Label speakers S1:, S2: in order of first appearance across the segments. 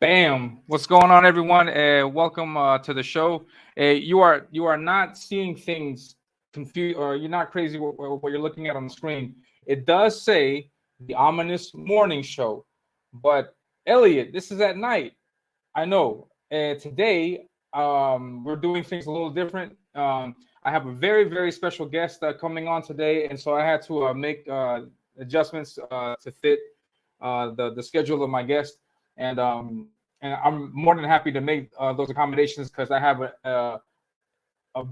S1: Bam! What's going on, everyone? Welcome to the show. You are not seeing things confused, or you're not crazy what you're looking at on the screen. It does say the ominous morning show, but Elliot, this is at night. I know. Today, we're doing things a little different. I have a very special guest coming on today, and so I had to make adjustments to fit the schedule of my guest, and I'm more than happy to make those accommodations because I have a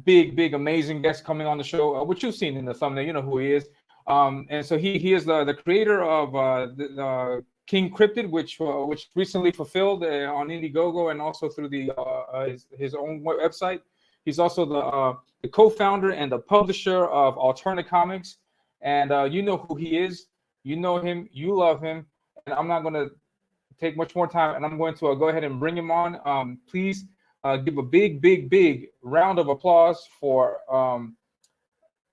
S1: big amazing guest coming on the show, which you've seen in the thumbnail. You know who he is. And so he is the creator of the King Cryptid, which recently fulfilled on Indiegogo and also through his own website. He's also the co-founder and the publisher of Alternate Comics, and you know who he is. You know him. You love him. And I'm not going to take much more time, and I'm going to go ahead and bring him on. Please give a big round of applause for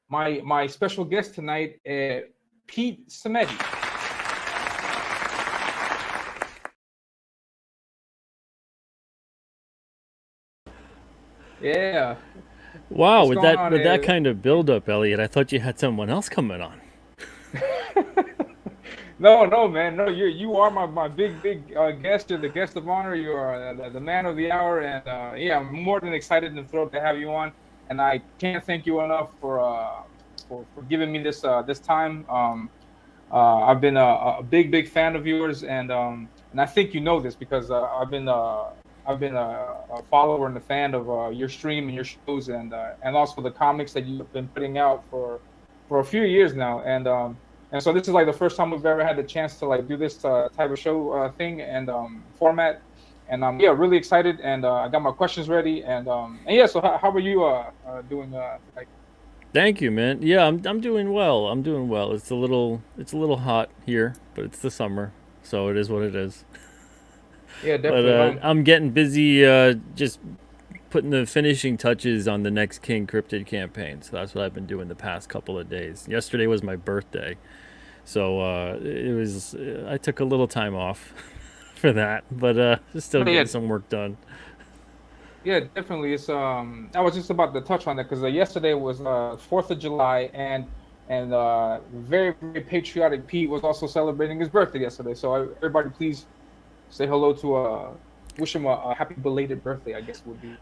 S1: my special guest tonight, Pete Simeti. Yeah.
S2: Wow,
S1: What's
S2: with
S1: going
S2: that
S1: on,
S2: with that kind of build up, Elliot, I thought you had someone else coming on.
S1: No, man. No, you are my big guest. You're the guest of honor. You are the man of the hour, and yeah, I'm more than excited and thrilled to have you on. And I can't thank you enough for giving me this time. I've been a big fan of yours, and I think you know this because I've been a follower and a fan of your stream and your shows, and also the comics that you've been putting out for a few years now, and so this is like the first time we've ever had the chance to like do this type of show thing and format, and yeah, really excited, and I got my questions ready, and yeah. So how are you doing? Like,
S2: Thank you, man. Yeah, I'm doing well. I'm doing well. It's a little hot here, but it's the summer, so it is what it is.
S1: yeah,
S2: But
S1: definitely.
S2: I'm getting busy just putting the finishing touches on the next King Cryptid campaign. So that's what I've been doing the past couple of days. Yesterday was my birthday, so it was I took a little time off for that, but just still
S1: No,
S2: getting
S1: yeah,
S2: some work done.
S1: yeah, definitely. It's I was just about to touch on that because yesterday was 4th of July, and very patriotic Pete was also celebrating his birthday yesterday. So everybody, please say hello to wish him a happy belated birthday. I guess would be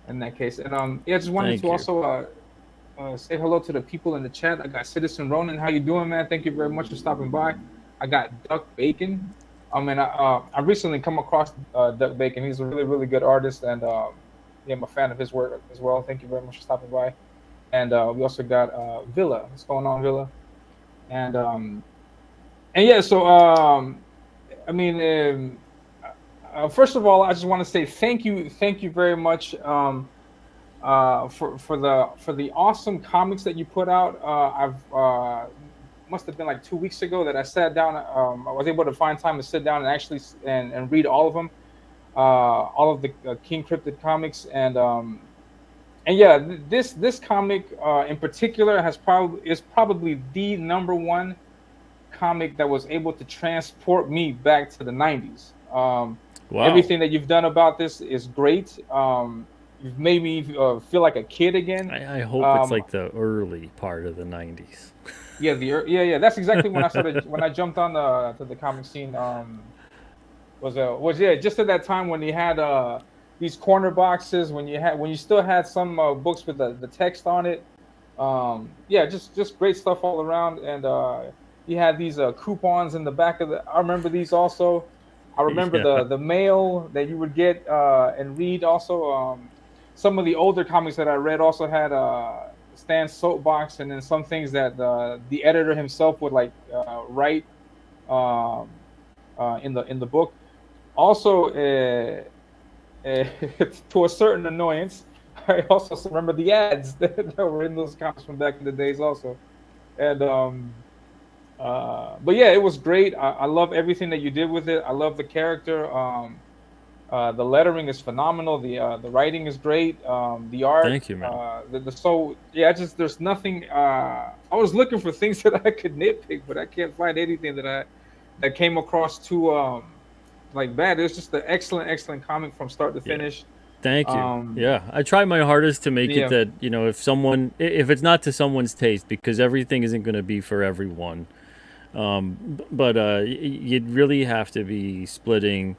S1: in that case. And yeah, just wanted to
S2: Thank you.
S1: also say hello to the people in the chat. I got Citizen Ronan. How you doing, man? Thank you very much for stopping by. I got Duck Bacon. And I recently come across Duck Bacon. He's a really good artist, and yeah, I'm a fan of his work as well. Thank you very much for stopping by. And we also got Villa. What's going on, Villa? And and yeah, so I mean, first of all, I just want to say thank you very much. For the awesome comics that you put out. I've must have been like 2 weeks ago that I sat down. I was able to find time to sit down and actually and read all of them, all of the King Cryptid comics, and yeah, this comic in particular is probably the number one comic that was able to transport me back to the 90s.
S2: Wow.
S1: Everything that you've done about this is great. You've made me feel like a kid again.
S2: I hope it's
S1: Um,
S2: like the early part of the 90s.
S1: yeah, yeah. That's exactly when I jumped on the to the comic scene. Was yeah, just at that time when you had these corner boxes, when you still had some books with the text on it. Yeah, just great stuff all around, and you had these coupons in the back of the. I remember these also. I remember
S2: Yeah.
S1: the mail that you would get and read also. Some of the older comics that I read also had Stan's soapbox, and then some things that the editor himself would like write um, in the book. Also, to a certain annoyance, I also remember the ads that were in those comics from back in the days also. And but yeah, it was great. I love everything that you did with it. I love the character. The lettering is phenomenal. The writing is great. The art,
S2: Thank you, man.
S1: the so yeah. Just there's nothing. I was looking for things that I could nitpick, but I can't find anything that came across like bad. It's just an excellent comic from start to
S2: Yeah.
S1: finish.
S2: Thank you.
S1: Um,
S2: Yeah, I try my hardest to make it
S1: yeah,
S2: that, if it's not to someone's taste, because everything isn't going to be for everyone. But you'd really have to be splitting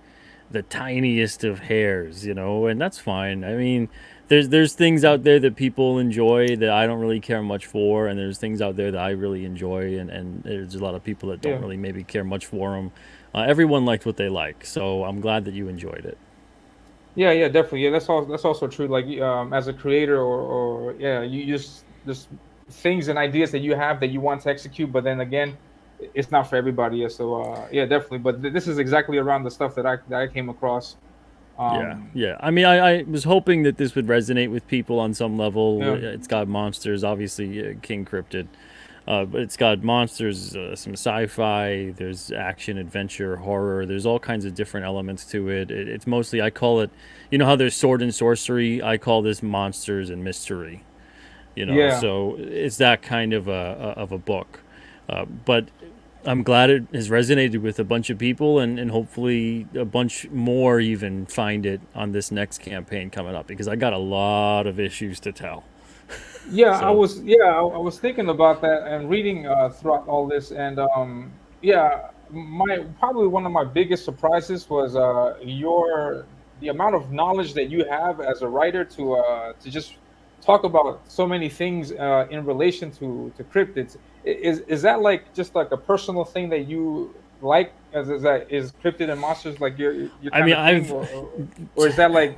S2: the tiniest of hairs, and that's fine. I mean, there's things out there that people enjoy that I don't really care much for, and there's things out there that I really enjoy, and there's a lot of people that don't
S1: yeah.
S2: really maybe care much for them. Everyone likes what they like, so I'm glad that you enjoyed it.
S1: Yeah, yeah, definitely. Yeah, that's also true. Like as a creator, or yeah, you just things and ideas that you have that you want to execute, but then again, it's not for everybody. Yeah, so yeah, definitely. But this is exactly around the stuff that I came across.
S2: Yeah,
S1: Um,
S2: yeah. I mean, I was hoping that this would resonate with people on some level.
S1: yeah,
S2: It's got monsters, obviously, King Cryptid. But it's got monsters, some sci-fi. There's action, adventure, horror. There's all kinds of different elements to it. It's mostly, I call it, how there's sword and sorcery. I call this monsters and mystery.
S1: yeah,
S2: So it's that kind of a book. But I'm glad it has resonated with a bunch of people, and hopefully a bunch more even find it on this next campaign coming up, because I got a lot of issues to tell.
S1: yeah.
S2: So
S1: I was thinking about that and reading throughout all this, and yeah, my probably one of my biggest surprises was your the amount of knowledge that you have as a writer to just talk about so many things in relation to cryptids. Is that like just like a personal thing that you like? As is that is cryptid and monsters like your
S2: I
S1: kind
S2: mean,
S1: of thing, or is that like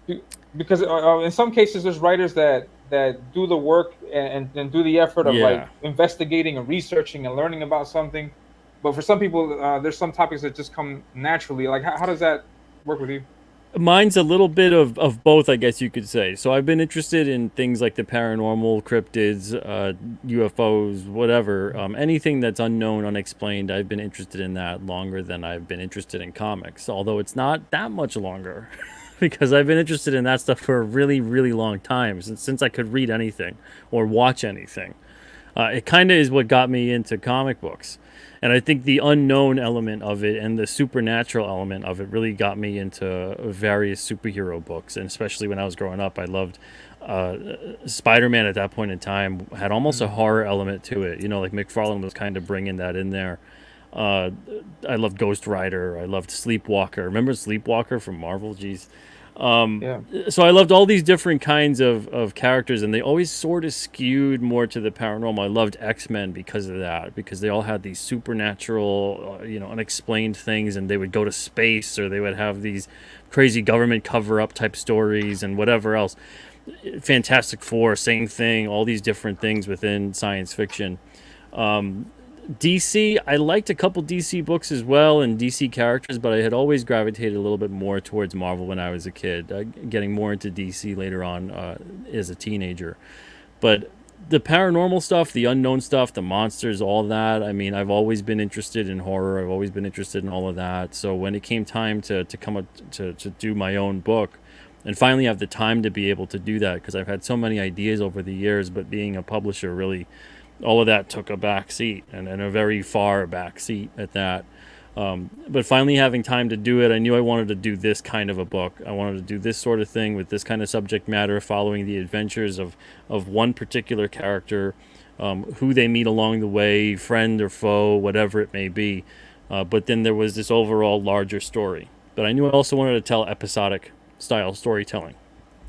S1: be- because in some cases there's writers that do the work and do the effort of
S2: yeah.
S1: like investigating and researching and learning about something, but for some people there's some topics that just come naturally. Like how does that work with you?
S2: Mine's a little bit of both, I guess you could say. So I've been interested in things like the paranormal, cryptids, UFOs, whatever. Anything that's unknown, unexplained, I've been interested in that longer than I've been interested in comics. Although it's not that much longer, because I've been interested in that stuff for a really, really long time, since I could read anything or watch anything. It kind of is what got me into comic books. And I think the unknown element of it and the supernatural element of it really got me into various superhero books. And especially when I was growing up, I loved uh, Spider-Man at that point in time had almost a
S1: Mm.
S2: horror element to it. Like McFarlane was kind of bringing that in there. Uh, I loved Ghost Rider. I loved Sleepwalker. Remember Sleepwalker from Marvel? Jeez.
S1: Yeah,
S2: So I loved all these different kinds of characters, and they always sort of skewed more to the paranormal. I loved X-Men because of that, because they all had these supernatural, unexplained things, and they would go to space, or they would have these crazy government cover-up type stories and whatever else. Fantastic Four, same thing, all these different things within science fiction. DC, I liked a couple DC books as well and DC characters, but I had always gravitated a little bit more towards Marvel when I was a kid, getting more into DC later on as a teenager. But the paranormal stuff, the unknown stuff, the monsters, all that, I mean, I've always been interested in horror. I've always been interested in all of that. So when it came time to come up to do my own book, and finally have the time to be able to do that, because I've had so many ideas over the years, but being a publisher really, all of that took a back seat, and a very far back seat at that. But finally having time to do it, I knew I wanted to do this kind of a book. I wanted to do this sort of thing with this kind of subject matter, following the adventures of one particular character, who they meet along the way, friend or foe, whatever it may be. But then there was this overall larger story. But I knew I also wanted to tell episodic style storytelling.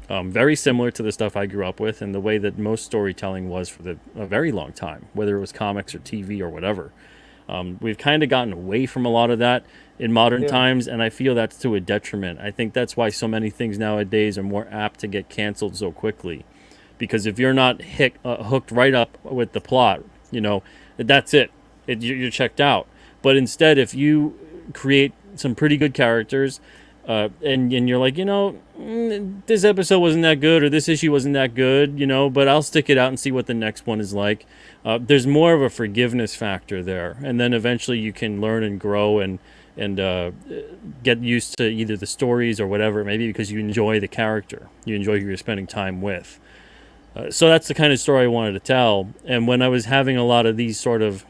S2: Very similar to the stuff I grew up with and the way that most storytelling was for a very long time, whether it was comics or TV or whatever. We've kind of gotten away from a lot of that in modern
S1: yeah,
S2: times, and I feel that's to a detriment. I think that's why so many things nowadays are more apt to get canceled so quickly. Because if you're not hooked right up with the plot, that's it. You're checked out. But instead, if you create some pretty good characters, and you're like, this episode wasn't that good, or this issue wasn't that good, but I'll stick it out and see what the next one is like. There's more of a forgiveness factor there, and then eventually you can learn and grow and get used to either the stories or whatever it may be, because you enjoy the character, you enjoy who you're spending time with. So that's the kind of story I wanted to tell. And when I was having a lot of these sort of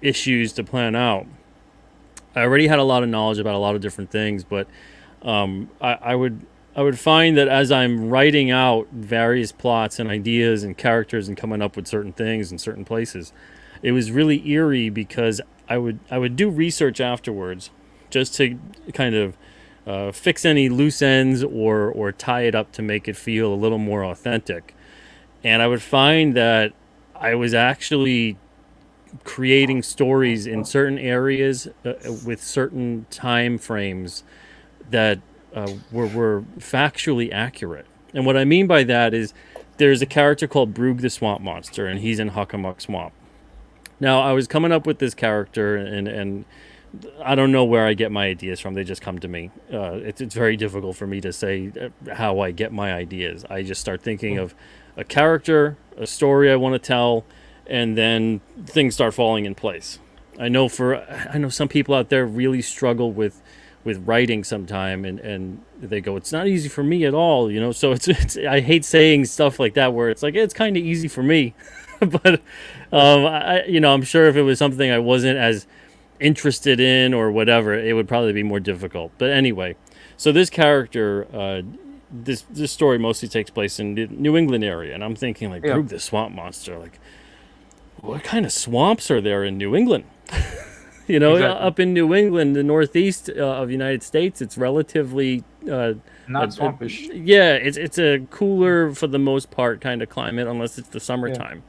S2: issues to plan out, I already had a lot of knowledge about a lot of different things, but I would find that as I'm writing out various plots and ideas and characters and coming up with certain things in certain places, it was really eerie because I would do research afterwards, just to kind of fix any loose ends or tie it up to make it feel a little more authentic. And I would find that I was actually creating stories in certain areas with certain time frames that were factually accurate. And what I mean by that is there's a character called Broog the Swamp Monster, and he's in Huckamuck Swamp. Now, I was coming up with this character, and I don't know where I get my ideas from. They just come to me. It's very difficult for me to say how I get my ideas. I just start thinking of a character, a story I want to tell, and then things start falling in place. I know some people out there really struggle with writing sometime, and they go, it's not easy for me at all, so it's I hate saying stuff like that where it's like it's kind of easy for me. But I'm sure if it was something I wasn't as interested in or whatever, it would probably be more difficult. But anyway, so this character, this story mostly takes place in the New England area, and I'm thinking like,
S1: Yeah.
S2: Broog the Swamp Monster, like what kind of swamps are there in New England?
S1: Exactly.
S2: Up in New England, the Northeast of the United States, it's relatively
S1: Not swampish.
S2: yeah, it's a cooler for the most part kind of climate, unless it's the
S1: Yeah.
S2: summertime.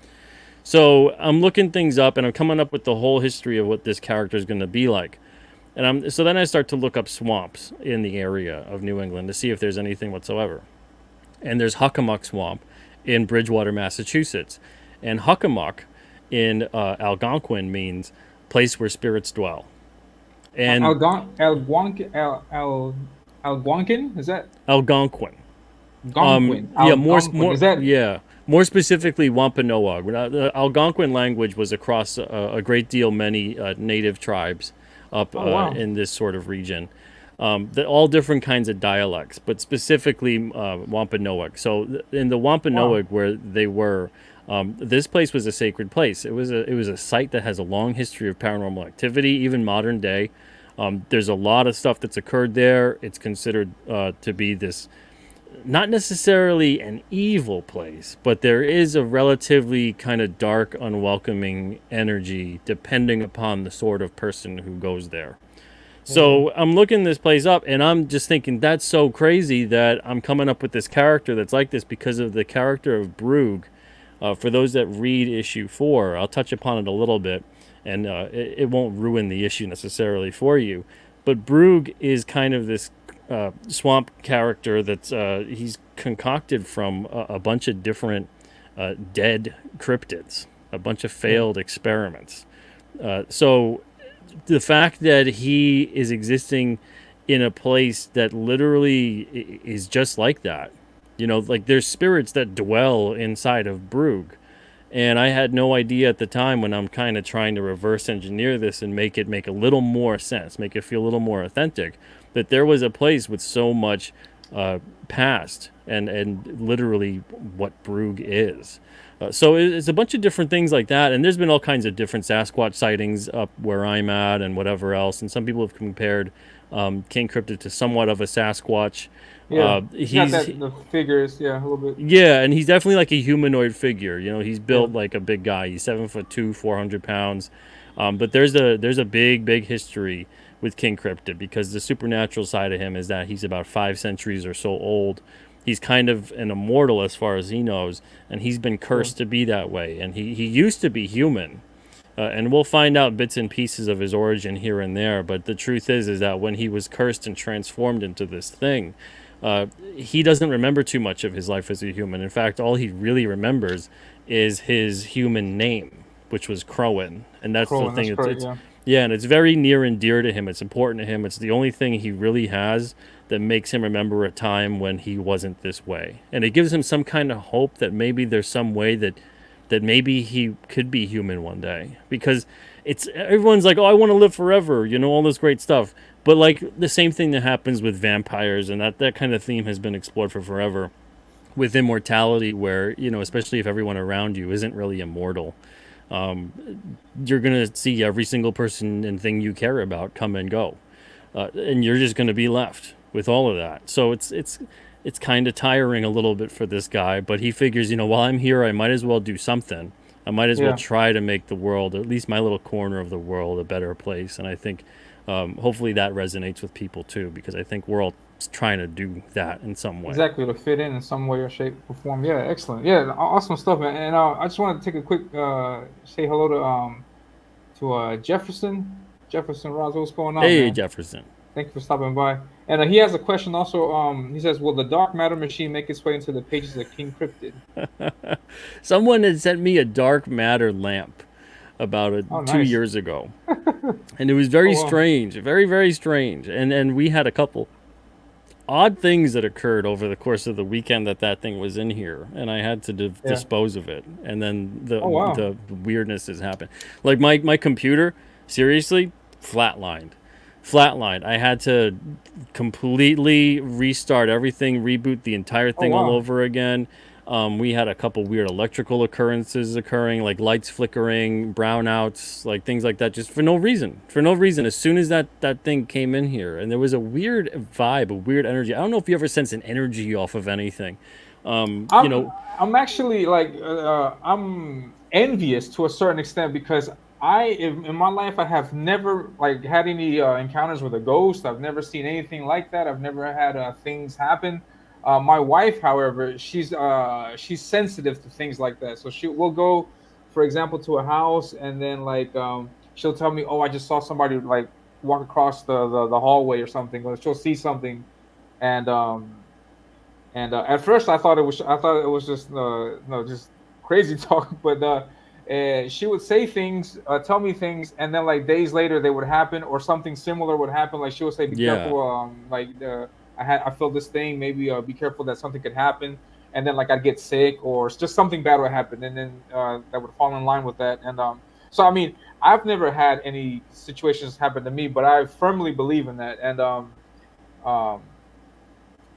S2: So I'm looking things up, and I'm coming up with the whole history of what this character is going to be like. And so then I start to look up swamps in the area of New England to see if there's anything whatsoever. And there's Huckamuck Swamp in Bridgewater, Massachusetts, and Huckamuck in Algonquin means place where spirits dwell. And
S1: Algonquin? Is that
S2: Algonquin.
S1: Algonquin?
S2: Yeah,
S1: Algonquin. Is that
S2: more specifically Wampanoag. The Algonquin language was across a great deal many native tribes up
S1: wow.
S2: in this sort of region. All different kinds of dialects, but specifically Wampanoag. So in the Wampanoag, where they were, this place was a sacred place. It was a site that has a long history of paranormal activity, even modern day. There's a lot of stuff that's occurred there. It's considered to be this, not necessarily an evil place, but there is a relatively kind of dark, unwelcoming energy depending upon the sort of person who goes there. So I'm looking this place up, and I'm just thinking that's so crazy that I'm coming up with this character that's like this because of the character of Broog. For those that read issue 4, I'll touch upon it a little bit, and it won't ruin the issue necessarily for you. But Broog is kind of this swamp character that's he's concocted from a bunch of different dead cryptids, a bunch of failed experiments. So the fact that he is existing in a place that literally is just like that, like there's spirits that dwell inside of Broog. And I had no idea at the time, when I'm kind of trying to reverse engineer this and make it make a little more sense, make it feel a little more authentic, that there was a place with so much past and literally what Broog is. So it's a bunch of different things like that. And there's been all kinds of different Sasquatch sightings up where I'm at and whatever else. And some people have compared King Cryptid to somewhat of a Sasquatch.
S1: Yeah,
S2: He's
S1: got that the figures, yeah, a little bit.
S2: yeah, and he's definitely like a humanoid figure. He's built like a big guy. He's 7'2", 400 pounds. But there's a big history with King Cryptid, because the supernatural side of him is that he's about 5 centuries or so old. He's kind of an immortal as far as he knows, and he's been cursed to be that way. And he used to be human. And we'll find out bits and pieces of his origin here and there. But the truth is that when he was cursed and transformed into this thing, he doesn't remember too much of his life as a human. In fact, all he really remembers is his human name, which was Crowan. And that's the thing. Yeah, and it's very near and dear to him. It's important to him. It's the only thing he really has that makes him remember a time when he wasn't this way. And it gives him some kind of hope that maybe there's some way that maybe he could be human one day. Because everyone's like, oh, I want to live forever, all this great stuff. But like the same thing that happens with vampires, and that kind of theme has been explored for forever with immortality, where, especially if everyone around you isn't really immortal, you're going to see every single person and thing you care about come and go. And you're just going to be left with all of that. So it's kind of tiring a little bit for this guy, but he figures, while I'm here, I might as well do something. I might as well
S1: Yeah.
S2: try to make the world, at least my little corner of the world, a better place. And I think hopefully that resonates with people too, because I think we're all trying to do that in some way.
S1: Exactly, to fit in some way or shape or form. Yeah, excellent. Yeah, awesome stuff, man. And I just wanted to take a quick say hello to Jefferson. Jefferson Ross, what's going on,
S2: Hey,
S1: man?
S2: Jefferson.
S1: Thank you for stopping by. And he has a question also. He says, "Will the dark matter machine make its way into the pages of King Cryptid?"
S2: Someone had sent me a dark matter lamp about
S1: Oh,
S2: 2 years
S1: nice.
S2: ago, and it was
S1: Oh,
S2: very
S1: well.
S2: strange, very, very strange. And we had a couple odd things that occurred over the course of the weekend that thing was in here, and I had to
S1: Yeah.
S2: dispose of it. And then
S1: Oh, wow.
S2: the weirdness has happened. Like my computer, seriously, flatlined. Flatlined. I had to completely restart everything, reboot the entire
S1: Oh,
S2: thing all
S1: wow.
S2: over again. We had a couple weird electrical occurrences occurring, like lights flickering, brownouts, like things like that, just for no reason. For no reason. As soon as that thing came in here, and there was a weird vibe, a weird energy. I don't know if you ever sense an energy off of anything. Um, you
S1: I'm
S2: know,
S1: I'm actually like I'm envious to a certain extent because in my life I have never like had any encounters with a ghost. I've never seen anything like that. I've never had things happen. My wife, however, she's sensitive to things like that. So she will go, for example, to a house and then like she'll tell me, "Oh, I just saw somebody like walk across the hallway or something," or she'll see something, and at first, I thought it was just no just crazy talk. But she would say things, tell me things, and then like days later they would happen, or something similar would happen. Like she would say, "Be
S2: yeah,
S1: careful." I feel this thing. Maybe be careful that something could happen. And then like I'd get sick, or it's just something bad would happen, and then that would fall in line with that. And so I mean, I've never had any situations happen to me, but I firmly believe in that. Um,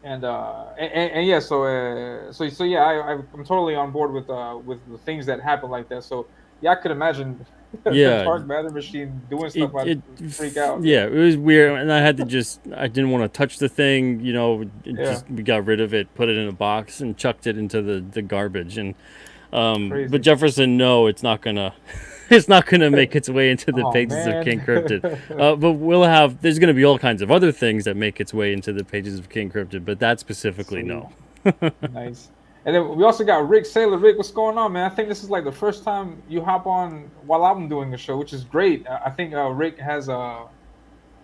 S1: and yeah, so yeah, I'm totally on board with the things that happen like that. So yeah, I could imagine the
S2: yeah.
S1: dark matter machine doing
S2: it
S1: stuff. I'd
S2: it
S1: freak out.
S2: yeah, it was weird, and I didn't want to touch the thing,
S1: Yeah,
S2: we got rid of it, put it in a box, and chucked it into the garbage. And but
S1: crazy.
S2: Jefferson, no, it's not gonna it's not gonna make its way into the
S1: Oh
S2: pages of King Cryptid.
S1: man.
S2: But there's gonna be all kinds of other things that make its way into the pages of King Cryptid, but that specifically,
S1: Sweet,
S2: no.
S1: nice. And then we also got Rick Sailor. Rick, what's going on, man? I think this is like the first time you hop on while I'm doing a show, which is great. I think Rick has I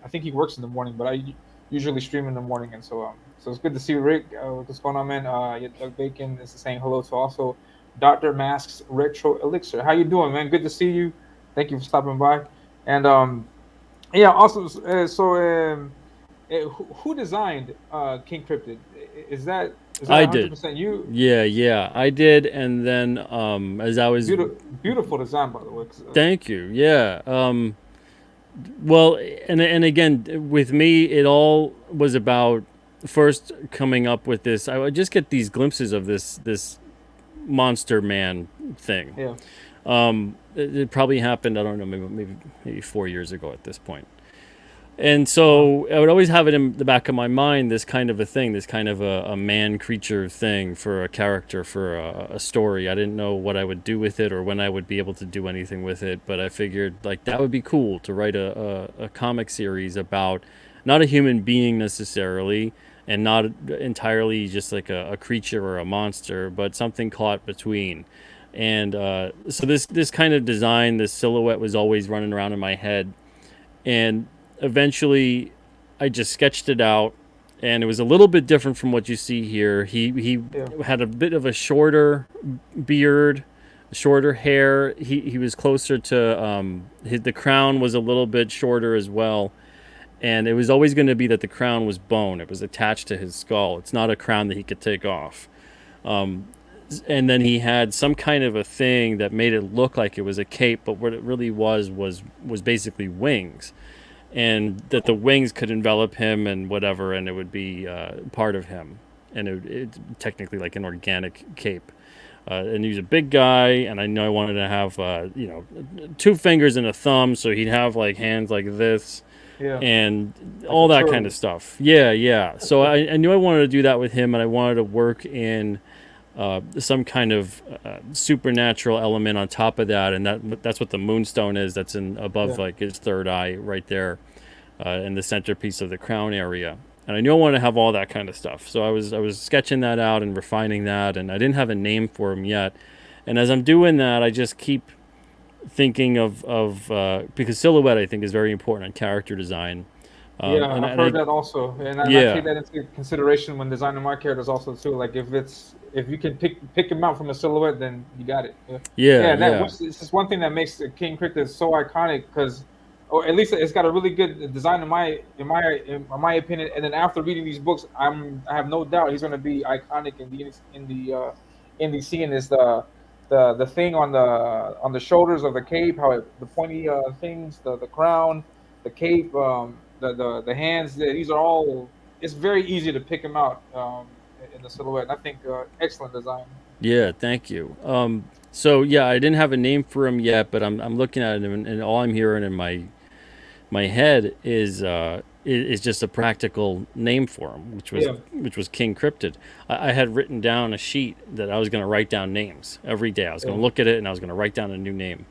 S1: think he works in the morning, but I usually stream in the morning, and so it's good to see Rick. What's going on, man? Yeah, Doug Bacon is saying hello to also Doctor Masks Retro Elixir. How you doing, man? Good to see you. Thank you for stopping by. And yeah, also, who designed King Cryptid? Is that
S2: I did.
S1: 100% you?
S2: Yeah, I did. And then as I was
S1: Beautiful design, by the way.
S2: thank you. Yeah. Well, and again, with me, it all was about first coming up with this. I would just get these glimpses of this monster man thing.
S1: Yeah,
S2: It probably happened. I don't know, maybe 4 years ago at this point. And
S1: wow,
S2: so I would always have it in the back of my mind, this kind of a thing, this kind of a man creature thing for a character, for a story. I didn't know what I would do with it or when I would be able to do anything with it, but I figured like that would be cool to write a comic series about not a human being necessarily, and not entirely just like a creature or a monster, but something caught between. And so this kind of design, this silhouette was always running around in my head, and eventually I just sketched it out, and it was a little bit different from what you see here. He
S1: yeah,
S2: had a bit of a shorter beard, shorter hair. He was closer to the crown was a little bit shorter as well, and it was always going to be that the crown was bone. It was attached to his skull. It's not a crown that he could take off. And then he had some kind of a thing that made it look like it was a cape, but what it really was basically wings, and that the wings could envelop him and whatever, and it would be part of him, and it's technically like an organic cape. And he's a big guy, and I know I wanted to have, 2 fingers and a thumb, so he'd have like hands like this
S1: Yeah,
S2: and
S1: like a
S2: all that kind of
S1: turtle.
S2: stuff. Yeah, yeah. So I knew I wanted to do that with him, and I wanted to work in some kind of supernatural element on top of that, and that's what the moonstone is. That's in above
S1: Yeah,
S2: like his third eye, right there, in the centerpiece of the crown area. And I knew I wanted to have all that kind of stuff. So I was sketching that out and refining that, and I didn't have a name for him yet. And as I'm doing that, I just keep thinking of because silhouette I think is very important in character design.
S1: yeah,
S2: And
S1: I've
S2: and
S1: heard
S2: I
S1: that also, and I take
S2: yeah
S1: that into consideration when designing my characters also too. Like if you can pick him out from a silhouette, then you got it. Yeah,
S2: yeah
S1: yeah. That
S2: yeah
S1: which this is one thing that makes the King Cryptid so iconic because, or at least it's got a really good design in my opinion. And then after reading these books, I have no doubt he's going to be iconic in the scene is the thing on the shoulders of the cape, the pointy things, the crown, the cape, the hands. These are all. It's very easy to pick them out in the silhouette. And I think excellent design.
S2: yeah. Thank you. So yeah, I didn't have a name for him yet, but I'm looking at him, and all I'm hearing in my head is just a practical name for him,
S1: Yeah,
S2: which was King Cryptid. I had written down a sheet that I was going to write down names every day. I was going
S1: yeah,
S2: to look at it and I was going to write down a new name.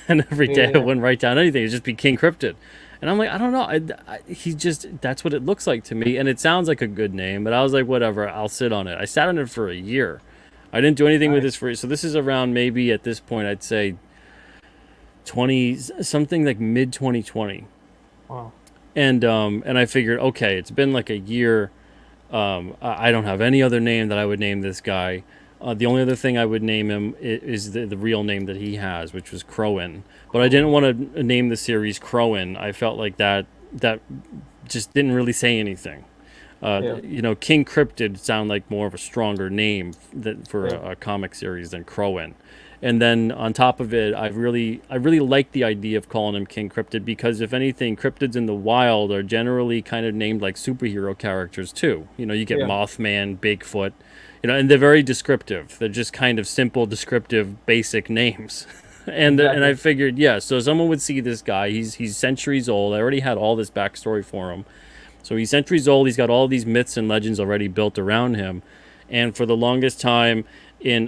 S2: And every
S1: yeah,
S2: day I
S1: yeah.
S2: wouldn't write down anything. It'd just be King Cryptid. And I'm like, I don't know. He just, that's what it looks like to me. And it sounds like a good name, but I was like, whatever, I'll sit on it. I sat on it for a year. I didn't do anything with this
S1: Nice.
S2: for, so this is around maybe at this point, I'd say 20, something like mid 2020.
S1: Wow.
S2: And I figured, okay, it's been like a year. I don't have any other name that I would name this guy. The only other thing I would name him is the real name that he has, which was Crowan. But I didn't
S1: Cool.
S2: want to name the series Crowan. I felt like that just didn't really say anything.
S1: Yeah,
S2: King Cryptid sound like more of a stronger name for
S1: yeah,
S2: a comic series than Crowan. And then on top of it, I really like the idea of calling him King Cryptid because if anything, cryptids in the wild are generally kind of named like superhero characters too. You get
S1: yeah.
S2: Mothman, Bigfoot, and they're very descriptive. They're just kind of simple, descriptive, basic names. And I
S1: Exactly.
S2: figured, yeah, so someone would see this guy. He's centuries old. I already had all this backstory for him. So he's centuries old. He's got all these myths and legends already built around him. And for the longest time in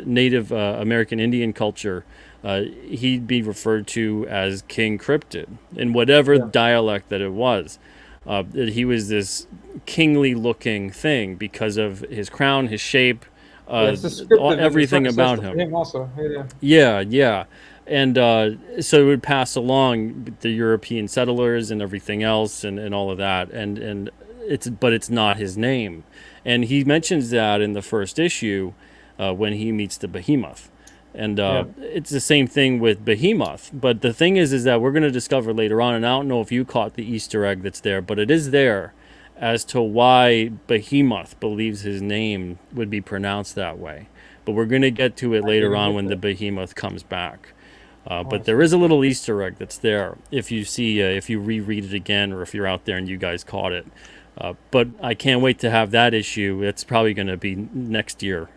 S2: Native American Indian culture, he'd be referred to as King Cryptid in whatever
S1: Yeah.
S2: dialect that it was. He was this kingly looking thing because of his crown, his shape,
S1: Yeah, it's descriptive in a
S2: everything
S1: certain sense
S2: about
S1: for
S2: him.
S1: him also. Yeah, yeah.
S2: Yeah, yeah. And so it would pass along the European settlers and everything else and all of that. And it's not his name. And he mentions that in the first issue when he meets the behemoth. And
S1: Yeah.
S2: it's the same thing with Behemoth. But the thing is that we're going to discover later on, and I don't know if you caught the Easter egg that's there, but it is there as to why Behemoth believes his name would be pronounced that way. But we're going to get to it
S1: I
S2: later
S1: didn't
S2: on
S1: get
S2: when the
S1: that.
S2: Behemoth comes back.
S1: Oh, I
S2: But there
S1: see.
S2: is a little Easter egg that's there if you see, if you reread it again, or if you're out there and you guys caught it. But I can't wait to have that issue. It's probably going to be next year,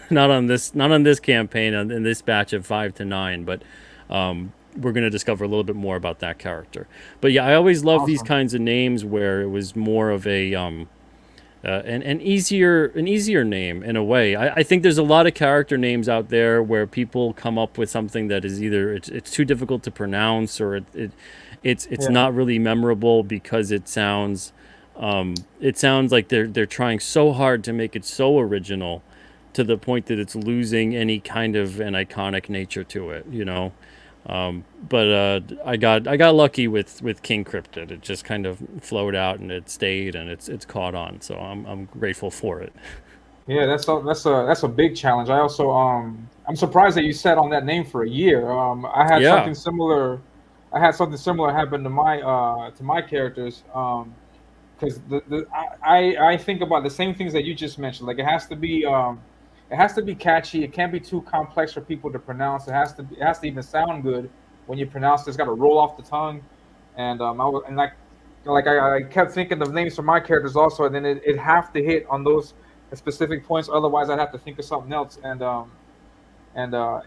S2: not on this campaign, in this batch of 5 to 9. But we're going to discover a little bit more about that character. But yeah, I always love these
S1: Awesome.
S2: kinds of names where it was more of a an easier name in a way. I think there's a lot of character names out there where people come up with something that is either it's too difficult to pronounce or it's
S1: Yeah.
S2: not really memorable because it sounds like they're trying so hard to make it so original to the point that it's losing any kind of an iconic nature to it. But I got lucky with King Cryptid. It just kind of flowed out and it stayed and it's caught on. So I'm grateful for it.
S1: Yeah, that's a big challenge. I'm surprised that you sat on that name for a year. I had
S2: Yeah,
S1: something similar. I had something similar happen to my characters. Because I think about the same things that you just mentioned. Like it has to be catchy. It can't be too complex for people to pronounce. It has to even sound good when you pronounce it. It's got to roll off the tongue. And I was and like I kept thinking of names for my characters also, and then it have to hit on those at specific points. Otherwise, I'd have to think of something else. And the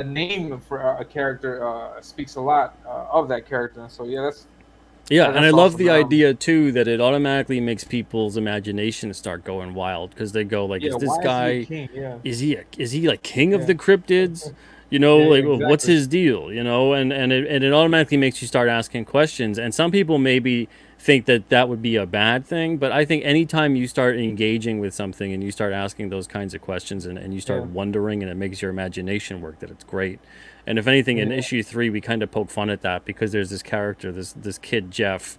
S1: name for a character speaks a lot of that character. So yeah,
S2: Yeah, and I
S1: that's
S2: love
S1: awesome.
S2: the idea too that it automatically makes people's imagination start going wild because they go like,
S1: Yeah,
S2: "Is this
S1: why is he a
S2: guy?
S1: king? Yeah,
S2: Is he like king of
S1: yeah,
S2: the cryptids?
S1: yeah, yeah,
S2: Like well, what's
S1: exactly.
S2: his deal? And it automatically makes you start asking questions. And some people maybe think that that would be a bad thing, but I think anytime you start engaging with something and you start asking those kinds of questions and you start
S1: Yeah,
S2: wondering and it makes your imagination work, that it's great. And if anything, in
S1: yeah,
S2: issue 3, we kind of poke fun at that because there's this character, this kid Jeff,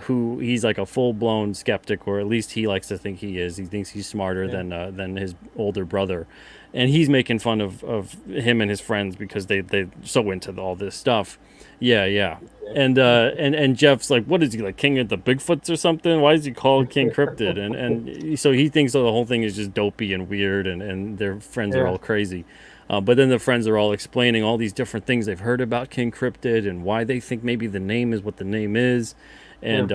S2: who he's like a full blown skeptic, or at least he likes to think he is. He thinks he's smarter
S1: yeah,
S2: than his older brother, and he's making fun of him and his friends because they're so into all this stuff. Yeah, yeah. And Jeff's like, what is he, like king of the Bigfoots or something? Why is he called King Cryptid? And so he thinks that the whole thing is just dopey and weird, and their friends are
S1: yeah,
S2: all crazy. But then the friends are all explaining all these different things they've heard about King Cryptid and why they think maybe the name is what the name is,
S1: yeah.
S2: and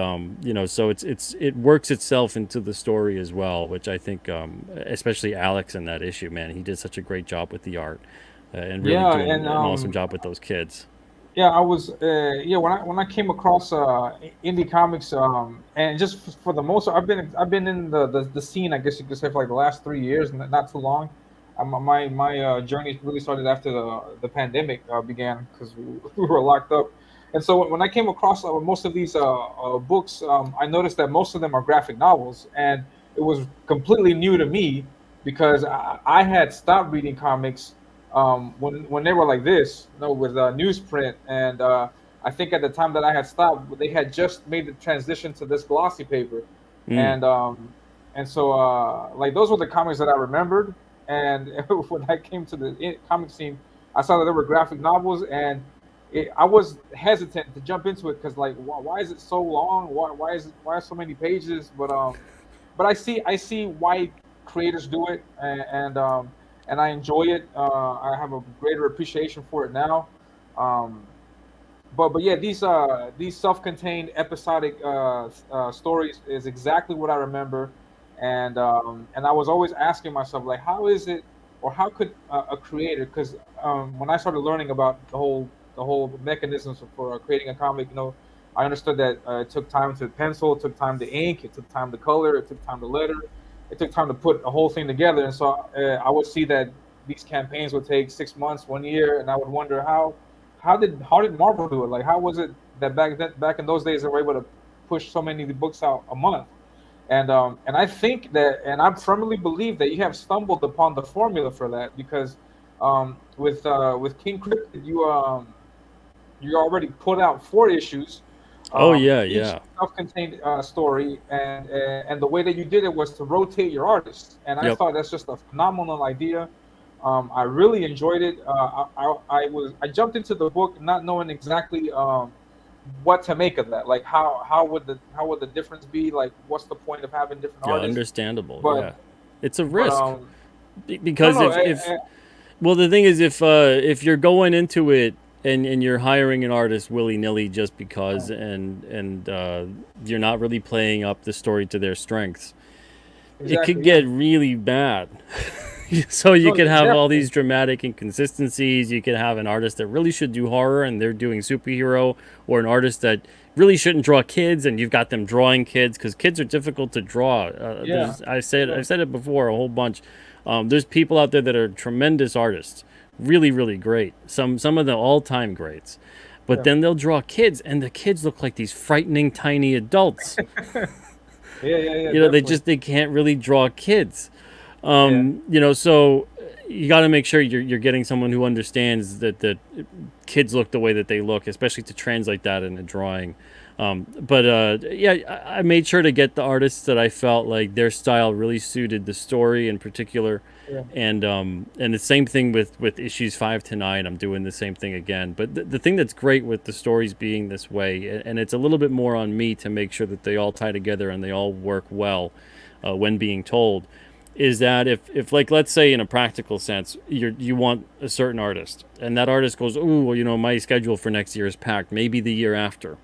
S2: so it works itself into the story as well, which I think, especially Alex in that issue, man, he did such a great job with the art, and really
S1: Yeah,
S2: doing
S1: and
S2: an awesome job with those kids.
S1: yeah, I was when I came across indie comics and just for the most part, I've been in the scene, I guess you could say, for like the last 3 years, not too long. My journey really started after the pandemic began because we were locked up. And so when I came across most of these books, I noticed that most of them are graphic novels, and it was completely new to me because I had stopped reading comics when they were like this, with newsprint. And I think at the time that I had stopped, they had just made the transition to this glossy paper,
S2: Mm.
S1: and so like those were the comics that I remembered. And when I came to the comic scene, I saw that there were graphic novels, and I was hesitant to jump into it because like why is it so long? Why are so many pages? But I see why creators do it, and I enjoy it. I have a greater appreciation for it now. Um, but yeah, these self-contained episodic stories is exactly what I remember, and I was always asking myself like, how is it, or how could a creator? Because when I started learning about the whole mechanisms for creating a comic, I understood that it took time to pencil, it took time to ink, it took time to color, it took time to letter, it took time to put a whole thing together. And so I would see that these campaigns would take 6 months, 1 year, and I would wonder how did Marvel do it? Like, how was it that back in those days they were able to push so many books out a month? And I think that, and I firmly believe that you have stumbled upon the formula for that because with King Cryptid, you already put out 4 issues,
S2: Oh yeah,
S1: each
S2: yeah.
S1: self-contained story, and the way that you did it was to rotate your artists, and I
S2: Yep.
S1: thought that's just a phenomenal idea. I really enjoyed it. I jumped into the book not knowing exactly what to make of that. Like how would the difference be? Like what's the point of having different
S2: Yeah,
S1: artists?
S2: understandable.
S1: But
S2: Yeah, it's a
S1: but
S2: risk.
S1: no,
S2: Because
S1: no.
S2: if well, the thing is, if you're going into it and you're hiring an artist willy nilly just because, and you're not really playing up the story to their strengths, it could
S1: Exactly, yeah.
S2: get really bad. So you
S1: No,
S2: could have all
S1: definitely.
S2: these dramatic inconsistencies. You could have an artist that really should do horror and they're doing superhero, or an artist that really shouldn't draw kids and you've got them drawing kids because kids are difficult to draw.
S1: Yeah,
S2: I've
S1: yeah,
S2: said it before a whole bunch. There's people out there that are tremendous artists, really really great. Some of the all time greats, but
S1: yeah,
S2: then they'll draw kids and the kids look like these frightening tiny adults.
S1: yeah, yeah, yeah.
S2: They
S1: Definitely.
S2: just they can't really draw kids.
S1: Yeah,
S2: So you got to make sure you're getting someone who understands that kids look the way that they look, especially to translate that in a drawing. But yeah, I made sure to get the artists that I felt like their style really suited the story in particular.
S1: yeah,
S2: And the same thing with issues 5 to 9. I'm doing the same thing again. But the thing that's great with the stories being this way, and it's a little bit more on me to make sure that they all tie together and they all work well when being told, is that if like let's say in a practical sense you want a certain artist and that artist goes, oh well, my schedule for next year is packed, maybe the year after.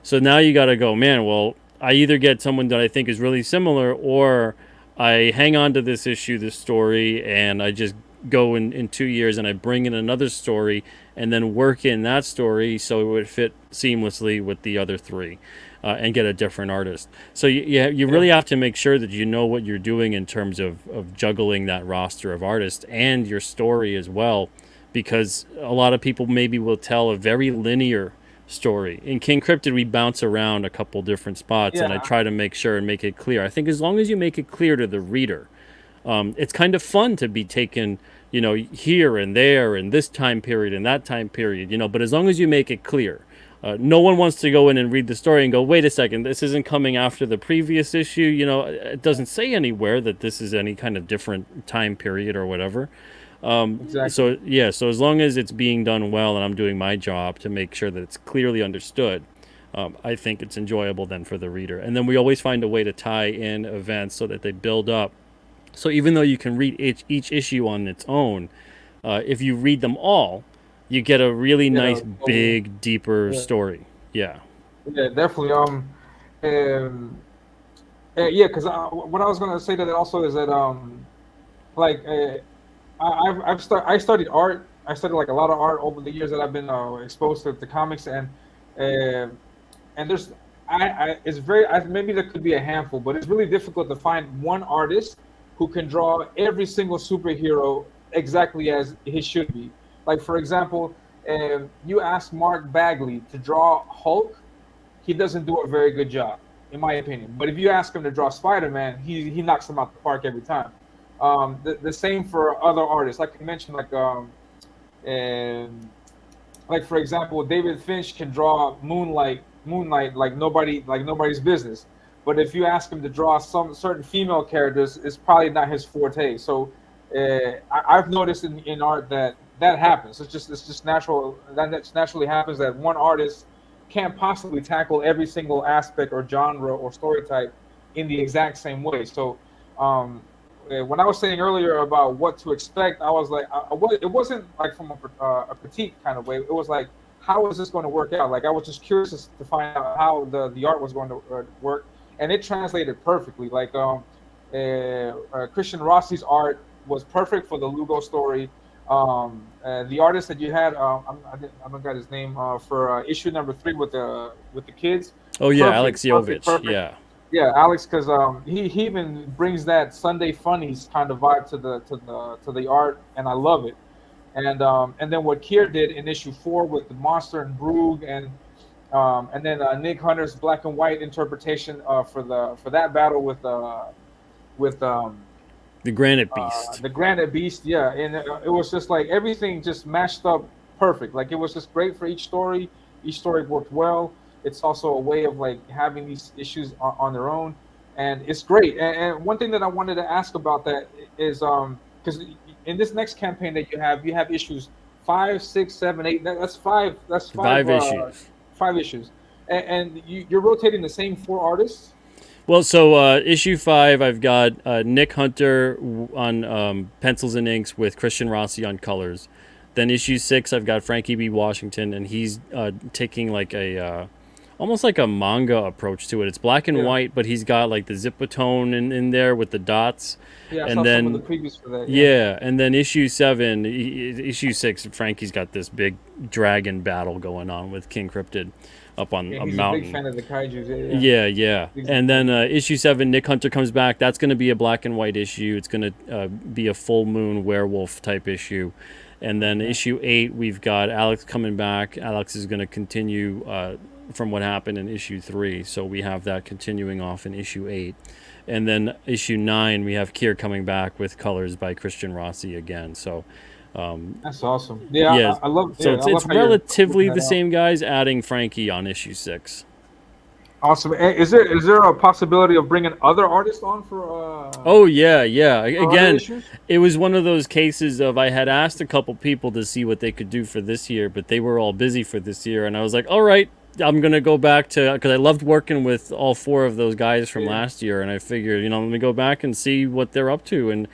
S2: So now you got to go, man, well, I either get someone that I think is really similar, or I hang on to this issue, this story, and I just go in 2 years and I bring in another story and then work in that story so it would fit seamlessly with the other three, and get a different artist. So you really have to make sure that you know what you're doing in terms of juggling that roster of artists and your story as well, because a lot of people maybe will tell a very linear story. In King Cryptid, we bounce around a couple different spots, and I try to make sure and make it clear. I think as long as you make it clear to the reader, it's kind of fun to be taken, here and there, and this time period and that time period, but as long as you make it clear. No one wants to go in and read the story and go, wait a second, this isn't coming after the previous issue. It doesn't say anywhere that this is any kind of different time period or whatever.
S1: Exactly.
S2: So as long as it's being done well and I'm doing my job to make sure that it's clearly understood, I think it's enjoyable then for the reader. And then we always find a way to tie in events so that they build up. So even though you can read each issue on its own, if you read them all, you get a really nice, big, deeper story. Yeah.
S1: Yeah, definitely. Yeah, because what I was gonna say to that also is that I studied art. I studied like a lot of art over the years that I've been exposed to comics, and there's it's very maybe there could be a handful, but it's really difficult to find one artist who can draw every single superhero exactly as he should be. Like, for example, you ask Mark Bagley to draw Hulk, he doesn't do a very good job, in my opinion. But if you ask him to draw Spider-Man, he knocks him out the park every time. The same for other artists, like you mentioned, like for example, David Finch can draw Moonlight like nobody's business. But if you ask him to draw some certain female characters, it's probably not his forte. So I've noticed in art that happens. It's just natural. That naturally happens that one artist can't possibly tackle every single aspect or genre or story type in the exact same way. So when I was saying earlier about what to expect, I was like, it wasn't like from a critique kind of way. It was like, how is this going to work out? Like, I was just curious to find out how the art was going to work, and it translated perfectly. Like Christian Rossi's art was perfect for the Lugo story. The artist that you had, I don't got his name, for issue number 3 with the kids.
S2: Oh yeah, Alex Jovich.
S1: Yeah, Alex, because he even brings that Sunday Funnies kind of vibe to the art, and I love it. And then what Kier did in issue 4 with the Monster and Broog, and then Nick Hunter's black and white interpretation for that battle with
S2: the Granite Beast.
S1: The Granite Beast, yeah. And it was just like everything just matched up perfect. Like, it was just great for each story. Each story worked well. It's also a way of like having these issues on their own, and it's great. And one thing that I wanted to ask about that is because in this next campaign that you have issues 5, 6, 7, 8. That's five. That's five
S2: issues.
S1: 5 issues, and you're rotating the same 4 artists.
S2: Well, so issue 5, I've got Nick Hunter on pencils and inks with Christian Rossi on colors. Then issue 6, I've got Frankie B. Washington, and he's taking like a almost like a manga approach to it. It's black and white, but he's got like the zipatone in there with the dots.
S1: Yeah, I
S2: and
S1: saw
S2: then
S1: some of the previews for that.
S2: Yeah, and then issue 7, issue 6, Frankie's got this big dragon battle going on with King Cryptid up on a mountain.
S1: He's a big fan of the kaijus.
S2: Yeah. And then issue 7, Nick Hunter comes back. That's going to be a black and white issue. It's going to be a full moon werewolf type issue. And then issue 8, we've got Alex coming back. Alex is going to continue from what happened in issue 3. So we have that continuing off in issue 8. And then issue 9, we have Kier coming back with colors by Christian Rossi again. So
S1: that's awesome. Yeah. I love.
S2: So
S1: yeah,
S2: it's relatively the same guys, adding Frankie on issue 6.
S1: Awesome. Is there a possibility of bringing other artists on for?
S2: Oh yeah. Again, it was one of those cases of I had asked a couple people to see what they could do for this year, but they were all busy for this year, and I was like, all right, I'm gonna go back to, because I loved working with all 4 of those guys from last year, and I figured, let me go back and see what they're up to, and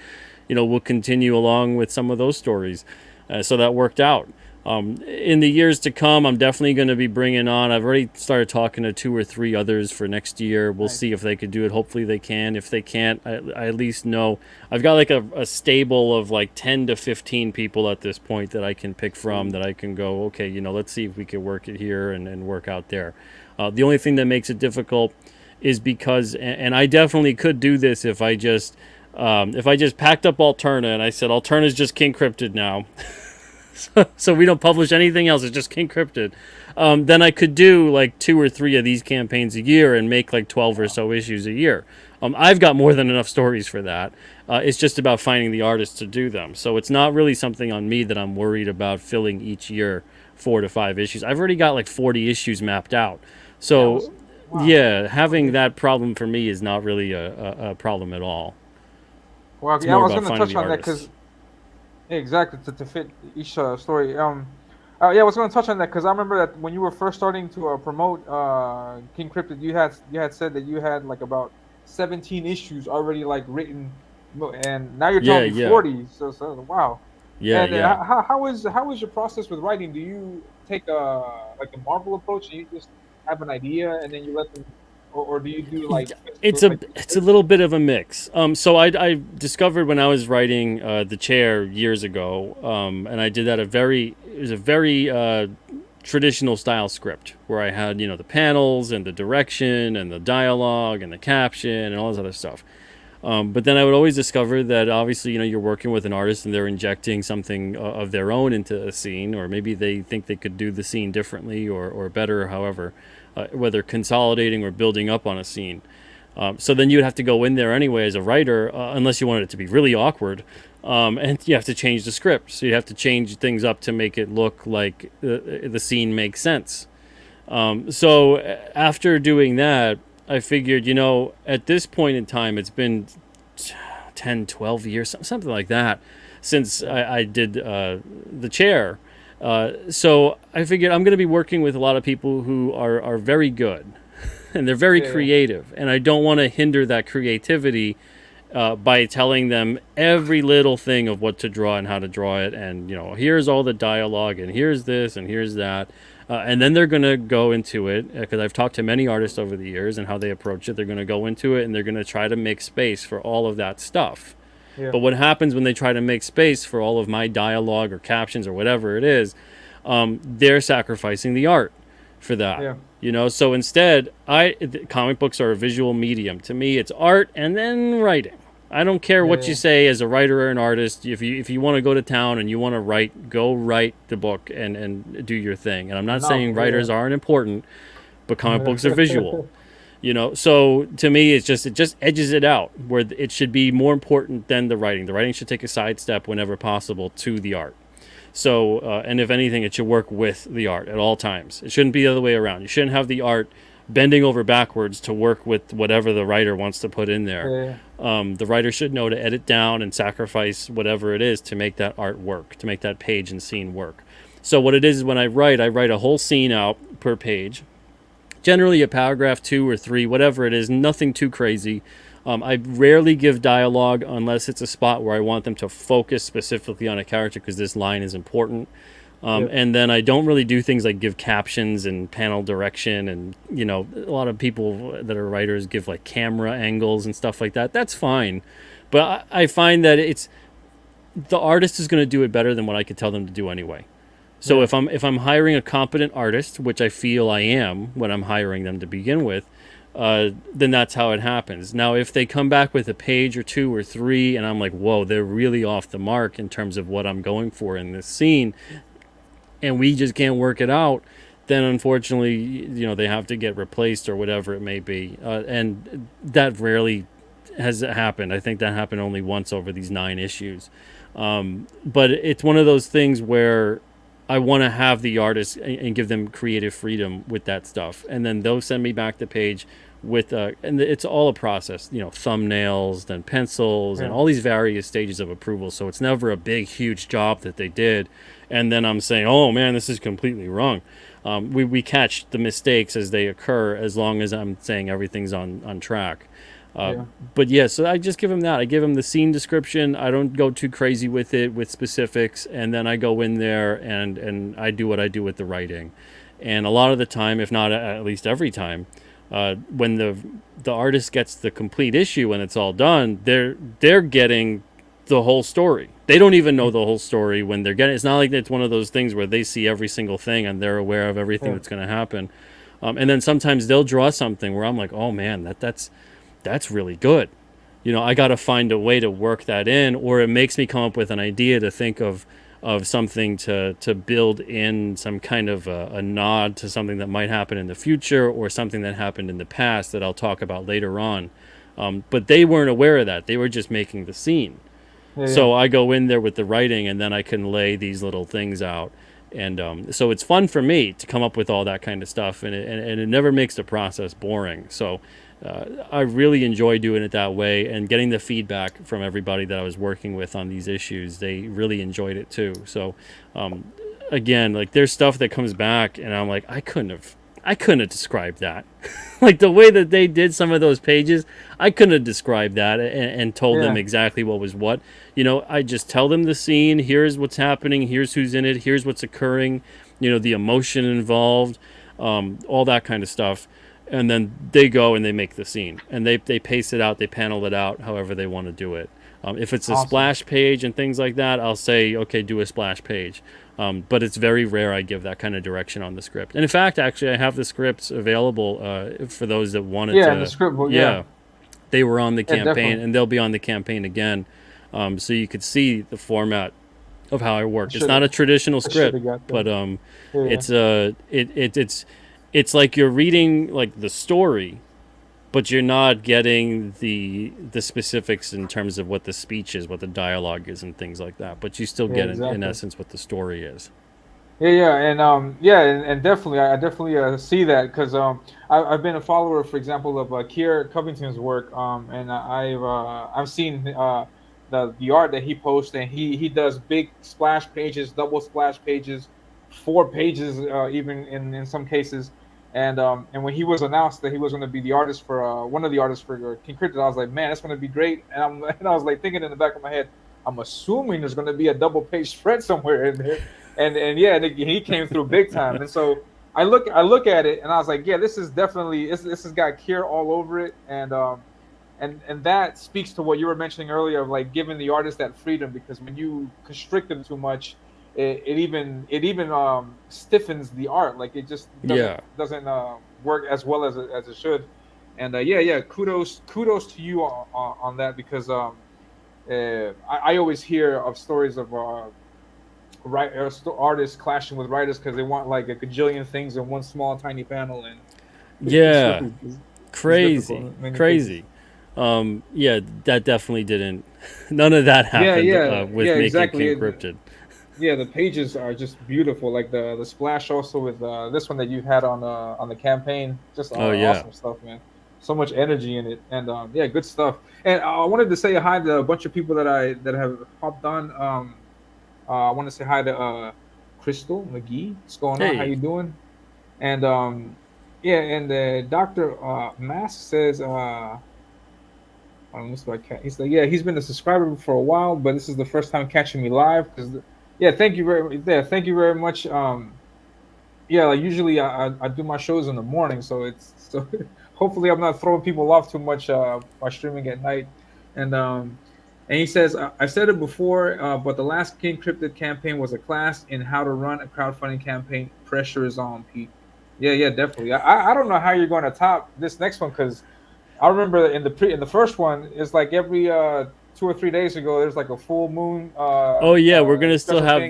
S2: we'll continue along with some of those stories. So that worked out. In the years to come, I'm definitely going to be bringing on. I've already started talking to 2 or 3 others for next year. We'll see if they could do it. Hopefully they can. If they can't, I at least know I've got like a stable of like 10 to 15 people at this point that I can pick from, that I can go, okay, let's see if we can work it here and work out there. The only thing that makes it difficult is because, and I definitely could do this if I just packed up Alterna and I said Alterna's just King Cryptid now. So we don't publish anything else. It's just King Cryptid. Then I could do like 2 or 3 of these campaigns a year and make like 12 or so issues a year. I've got more than enough stories for that. It's just about finding the artists to do them. So it's not really something on me that I'm worried about filling each year 4 to 5 issues. I've already got like 40 issues mapped out. So yeah, having that problem for me is not really a problem at all.
S1: Well,
S2: It's
S1: yeah, I
S2: more
S1: was
S2: about
S1: going to
S2: finding
S1: touch
S2: the
S1: on that
S2: artists.
S1: because exactly to fit each story. Yeah, I was going to touch on that because I remember that when you were first starting to promote King Cryptid, you had said that you had like about 17 issues already like written, and now you're
S2: Yeah,
S1: telling me
S2: yeah,
S1: 40. So wow.
S2: yeah,
S1: And
S2: yeah.
S1: how is your process with writing? Do you take a Marvel approach and you just have an idea and then you let them, or do you do like
S2: It's
S1: like
S2: a little bit of a mix. So I discovered when I was writing the chair years ago, and I did that it was a very traditional style script where I had the panels and the direction and the dialogue and the caption and all this other stuff. But then I would always discover that obviously, you're working with an artist and they're injecting something of their own into a scene, or maybe they think they could do the scene differently or better, however, whether consolidating or building up on a scene. So then you'd have to go in there anyway as a writer, unless you wanted it to be really awkward, and you have to change the script. So you have to change things up to make it look like the scene makes sense. So after doing that, I figured, at this point in time, it's been 10, 12 years, something like that, since I did the chair. So I figured I'm going to be working with a lot of people who are very good and they're very creative. And I don't want to hinder that creativity by telling them every little thing of what to draw and how to draw it. And, here's all the dialogue and here's this and here's that. And then they're going to go into it, because I've talked to many artists over the years and how they approach it. They're going to go into it and they're going to try to make space for all of that stuff.
S1: Yeah.
S2: But what happens when they try to make space for all of my dialogue or captions or whatever it is, they're sacrificing the art for that.
S1: Yeah.
S2: So instead, comic books are a visual medium. To me, it's art and then writing. I don't care what you say as a writer or an artist. If you want to go to town and you want to write, go write the book and do your thing. And I'm not saying writers aren't important, but comic books are visual. So to me, it just edges it out, where it should be more important than the writing. The writing should take a sidestep whenever possible to the art. So, and if anything, it should work with the art at all times. It shouldn't be the other way around. You shouldn't have the art bending over backwards to work with whatever the writer wants to put in there. The writer should know to edit down and sacrifice whatever it is to make that art work, to make that page and scene work. So what it is when I write a whole scene out per page, generally a paragraph, 2 or 3, whatever it is, nothing too crazy. I rarely give dialogue unless it's a spot where I want them to focus specifically on a character because this line is important. And then I don't really do things like give captions and panel direction, and a lot of people that are writers give like camera angles and stuff like that. That's fine, but I find that the artist is going to do it better than what I could tell them to do anyway. So if I'm hiring a competent artist, which I feel I am when I'm hiring them to begin with, then that's how it happens. Now, if they come back with a page or 2 or 3, and I'm like, whoa, they're really off the mark in terms of what I'm going for in this scene, and we just can't work it out, then unfortunately, they have to get replaced or whatever it may be. And that rarely has happened. I think that happened only once over these 9 issues. But it's one of those things where I want to have the artists and give them creative freedom with that stuff. And then they'll send me back the page with, and it's all a process, thumbnails, then pencils, and all these various stages of approval. So it's never a big, huge job that they did. And then I'm saying, oh man, this is completely wrong. We catch the mistakes as they occur, as long as I'm saying everything's on track.
S1: Yeah.
S2: But yeah, so I just give him that. I give him the scene description. I don't go too crazy with it, with specifics, and then I go in there and I do what I do with the writing. And a lot of the time, if not at least every time, when the artist gets the complete issue and it's all done, they're getting the whole story. They don't even know the whole story when they're getting. It's not like it's one of those things where they see every single thing and they're aware of everything that's going to happen. And then sometimes they'll draw something where I'm like, oh man, that's really good. You know, I got to find a way to work that in, or it makes me come up with an idea to think of something to build in some kind of a nod to something that might happen in the future or something that happened in the past that I'll talk about later on. But they weren't aware of that. They were just making the scene. So I go in there with the writing, and then I can lay these little things out. And so it's fun for me to come up with all that kind of stuff, and it never makes the process boring. So I really enjoy doing it that way, and getting the feedback from everybody that I was working with on these issues. They really enjoyed it too. So again, like, there's stuff that comes back, and I'm like, I couldn't have described that. Like, the way that they did some of those pages, I couldn't have described that and told them exactly what was what. You know, I just tell them the scene. Here's what's happening. Here's who's in it. Here's what's occurring. You know, the emotion involved, all that kind of stuff. And then they go and they make the scene. And they pace it out. They panel it out however they want to do it. If it's a splash page and things like that, I'll say, okay, do a splash page. But it's very rare I give that kind of direction on the script. And in fact, actually, I have the scripts available for those that wanted to.
S1: Yeah, the script book,
S2: They were on the campaign,
S1: definitely.
S2: and they'll be on the campaign again. So you could see the format of how I work. It's not a traditional script, but it's like you're reading like the story, but you're not getting the specifics in terms of what the speech is, what the dialogue is, and things like that. But you still get in essence what the story is.
S1: And definitely, I definitely see that, because I've been a follower, for example, of Kier Covington's work, and I've seen the art that he posts, and he does big splash pages, double splash pages, 4 pages, even in some cases. And when he was announced that he was going to be the artist for one of the artists for King Cryptid, I was like, man, that's going to be great. And I was like thinking in the back of my head, I'm assuming there's going to be a double page spread somewhere in there. And he came through big time. And so I look at it, and I was like, yeah, this is definitely this has got Kier all over it. And that speaks to what you were mentioning earlier of like giving the artist that freedom, because when you constrict them too much, it even stiffens the art. Like, it just doesn't work as well as it should. And kudos to you on that, because I always hear of stories of artists clashing with writers because they want like a gajillion things in one small tiny panel. And
S2: crazy. That definitely didn't. None of that happened with making King Cryptid.
S1: Yeah, the pages are just beautiful. Like the splash also with this one that you had on the campaign. Just awesome stuff, man. So much energy in it, and good stuff. And I wanted to say hi to a bunch of people that have hopped on. I want to say hi to Crystal McGee. What's going on? How you doing? And Dr. Mask says, he's like, he's been a subscriber for a while, but this is the first time catching me live. Thank you very much. Like usually I do my shows in the morning, so hopefully I'm not throwing people off too much by streaming at night. And he says, I've said it before, but the last King Cryptid campaign was a class in how to run a crowdfunding campaign. Pressure is on, Pete. Yeah, definitely. I don't know how you're going to top this next one, because I remember in the first one, it's like every 2 or 3 days ago, there's like a full moon.
S2: We're gonna still have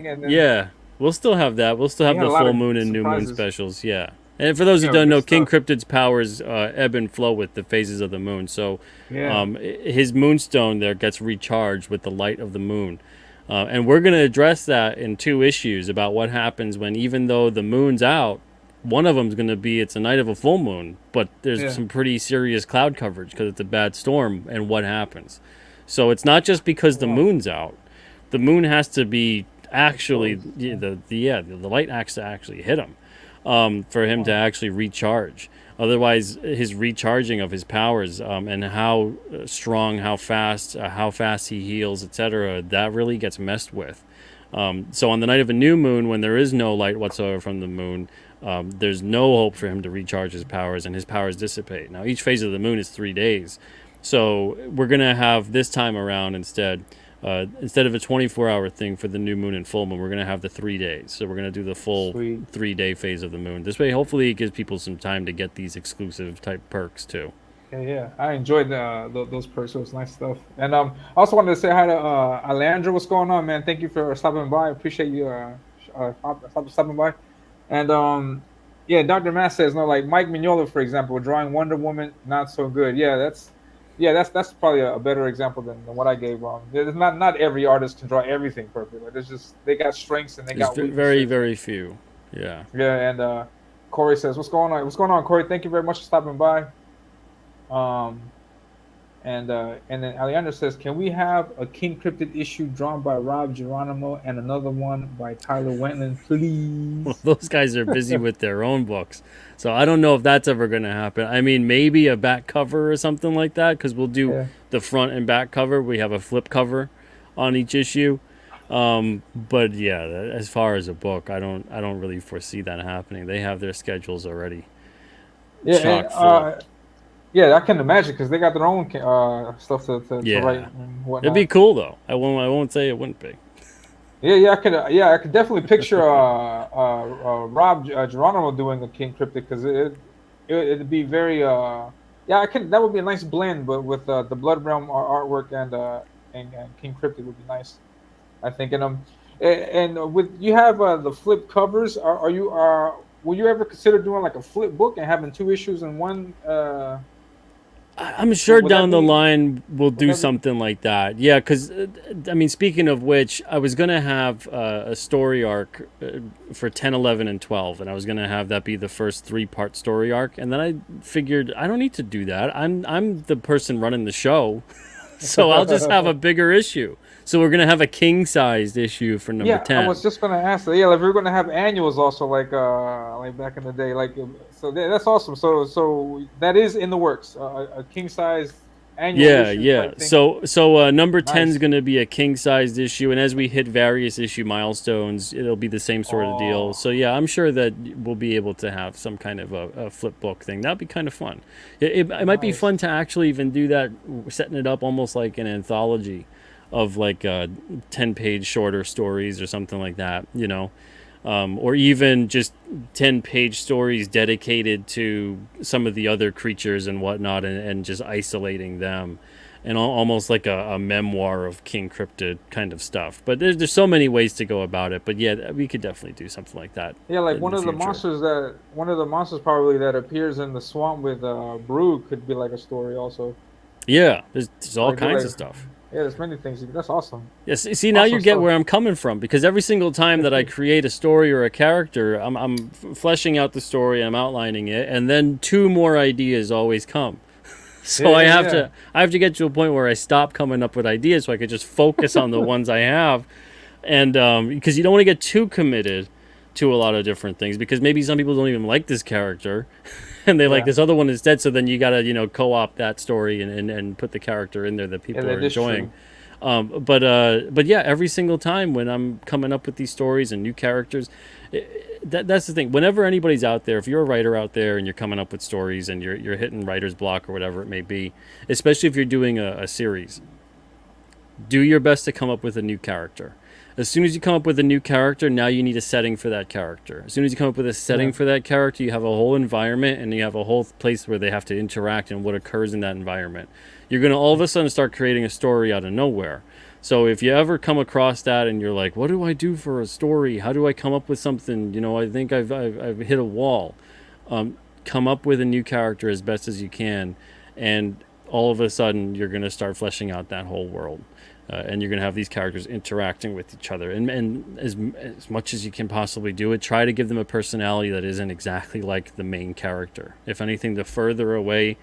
S2: we'll still have that. We'll still have the full moon and new moon specials. Yeah. And for those who don't know, King Cryptid's powers ebb and flow with the phases of the moon. So his moonstone there gets recharged with the light of the moon. And we're going to address that in 2 issues about what happens when, even though the moon's out, one of them is going to be it's a night of a full moon, but there's some pretty serious cloud coverage because it's a bad storm, and what happens. So it's not just because the moon's out. The moon has to be actually, the light has to actually hit him. For him to actually recharge. Otherwise, his recharging of his powers and how strong, how fast he heals, etc., that really gets messed with. So on the night of a new moon, when there is no light whatsoever from the moon, there's no hope for him to recharge his powers, and his powers dissipate. Now, each phase of the moon is 3 days. So we're going to have this time around instead of a 24-hour thing for the new moon and full moon, we're going to have the 3 days. So we're going to do the full 3-day phase of the moon. This way, hopefully, it gives people some time to get these exclusive type perks too.
S1: Yeah, I enjoyed those perks. It was nice stuff. And I also wanted to say hi to Alejandro. What's going on, man? Thank you for stopping by. I appreciate you stopping by. And yeah, Dr. Matt says no, like Mike Mignola, for example, drawing Wonder Woman, not so good. That's probably a better example than what I gave. There's not every artist can draw everything perfect. Like, there's just they got strengths and they got weaknesses.
S2: Very, very few. Yeah.
S1: Yeah, and Corey says, "What's going on? What's going on, Corey? Thank you very much for stopping by." And then Alejandro says, "Can we have a King Cryptid issue drawn by Rob Geronimo and another one by Tyler Wentland, please?"
S2: Well, those guys are busy with their own books, so I don't know if that's ever going to happen. I mean, maybe a back cover or something like that, because we'll do the front and back cover. We have a flip cover on each issue. But yeah, as far as a book, I don't really foresee that happening. They have their schedules already. Chock full.
S1: Yeah, I can imagine because they got their own stuff to write and whatnot.
S2: It'd be cool though. I won't say it wouldn't be.
S1: I could definitely picture Rob Geronimo doing a King Cryptid because it'd be very that would be a nice blend, but with the Blood Realm artwork and King Cryptid would be nice, I think. And with you have the flip covers. Will you ever consider doing like a flip book and having 2 issues in one?
S2: I'm sure down the line we'll do something like that. Yeah, because, I mean, speaking of which, I was going to have a story arc for 10, 11, and 12, and I was going to have that be the first 3-part story arc, and then I figured I don't need to do that. I'm the person running the show, so I'll just have a bigger issue. So we're going to have a king-sized issue for number 10.
S1: I was just going to ask that. Yeah, like we're going to have annuals also, like back in the day. So that's awesome. So that is in the works, a king-sized annual issue.
S2: Yeah. So number 10 is going to be a king-sized issue, and as we hit various issue milestones, it'll be the same sort of deal. So yeah, I'm sure that we'll be able to have some kind of a flip book thing. That'd be kind of fun. It might be fun to actually even do that, setting it up almost like an anthology of like 10-page shorter stories or something like that, or even just 10-page stories dedicated to some of the other creatures and whatnot, and just isolating them, and almost like a memoir of King Cryptid kind of stuff. But there's so many ways to go about it. But yeah, we could definitely do something like that.
S1: Yeah, like one of the monsters probably that appears in the swamp with Brew could be like a story also.
S2: Yeah, there's all kinds of stuff.
S1: Yeah, there's many things. That's awesome.
S2: Yes, see, now you get where I'm coming from, because every single time that I create a story or a character, I'm fleshing out the story, I'm outlining it, and then 2 more ideas always come. So I have to get to a point where I stop coming up with ideas, so I could just focus on the ones I have, and because you don't want to get too committed to a lot of different things, because maybe some people don't even like this character and they like this other one instead, so then you gotta co-opt that story and put the character in there that people are enjoying. But yeah, every single time when I'm coming up with these stories and new characters, that's the thing. Whenever anybody's out there, if you're a writer out there and you're coming up with stories and you're hitting writer's block or whatever it may be, especially if you're doing a series, do your best to come up with a new character. As soon as you come up with a new character, now you need a setting for that character. As soon as you come up with a setting for that character, you have a whole environment and you have a whole place where they have to interact and what occurs in that environment. You're going to all of a sudden start creating a story out of nowhere. So if you ever come across that and you're like, what do I do for a story? How do I come up with something? I think I've hit a wall. Come up with a new character as best as you can, and all of a sudden you're going to start fleshing out that whole world. And you're going to have these characters interacting with each other. And as much as you can possibly do it, try to give them a personality that isn't exactly like the main character. If anything, the further away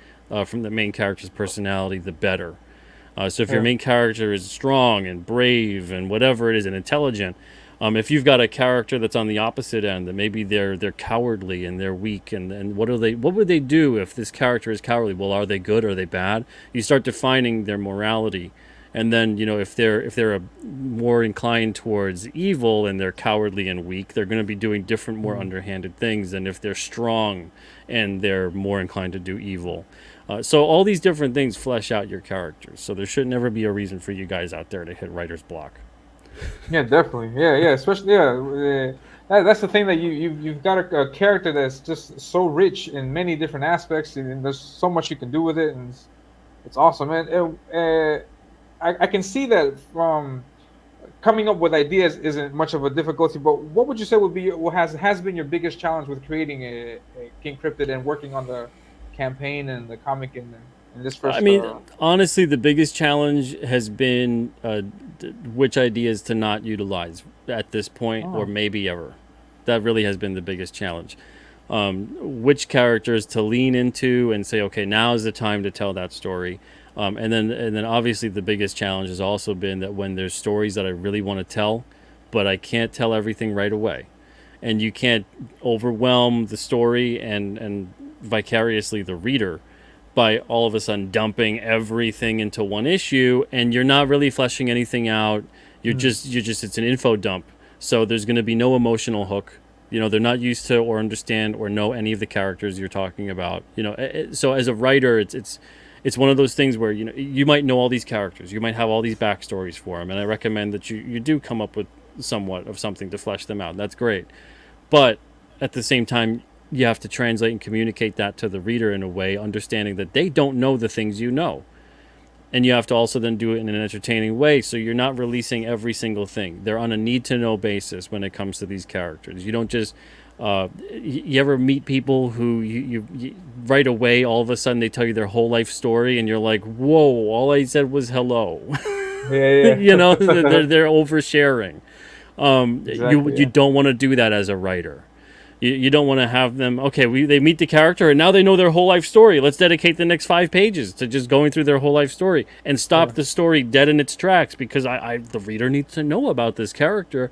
S2: from the main character's personality, the better. So if your main character is strong and brave and whatever it is and intelligent, If you've got a character that's on the opposite end, that maybe they're cowardly and they're weak, and what would they do if this character is cowardly? Well, are they good? Are they bad? You start defining their morality, and then if they're more inclined towards evil and they're cowardly and weak, they're going to be doing different, more underhanded things than if they're strong and they're more inclined to do evil. So all these different things flesh out your characters. So there should never be a reason for you guys out there to hit writer's block.
S1: Yeah, definitely. Yeah, especially that's the thing, that you've got a character that's just so rich in many different aspects, and there's so much you can do with it, and it's awesome. And I can see that from coming up with ideas isn't much of a difficulty. But what would you say would be what has been your biggest challenge with creating a King Cryptid and working on the campaign and the comic in this first?
S2: I mean, honestly, the biggest challenge has been which ideas to not utilize at this point, or maybe ever. That really has been the biggest challenge. Which characters to lean into and say, okay, now is the time to tell that story. And then obviously the biggest challenge has also been that when there's stories that I really want to tell, but I can't tell everything right away, and you can't overwhelm the story and vicariously the reader by all of a sudden dumping everything into one issue, and you're not really fleshing anything out. You're just it's an info dump. So there's going to be no emotional hook. They're not used to or understand or know any of the characters you're talking about. So as a writer, it's one of those things where you might know all these characters, you might have all these backstories for them, and I recommend that you do come up with somewhat of something to flesh them out. That's great, but at the same time, you have to translate and communicate that to the reader in a way, understanding that they don't know the things you know. And you have to also then do it in an entertaining way, so you're not releasing every single thing. They're on a need-to-know basis when it comes to these characters. You don't just... you ever meet people who you right away, all of a sudden, they tell you their whole life story, and you're like, whoa, all I said was hello.
S1: Yeah.
S2: They're oversharing.
S1: Exactly,
S2: you don't want to do that as a writer. You don't want to have them, okay, they meet the character and now they know their whole life story. Let's dedicate the next 5 pages to just going through their whole life story and stop the story dead in its tracks because the reader needs to know about this character.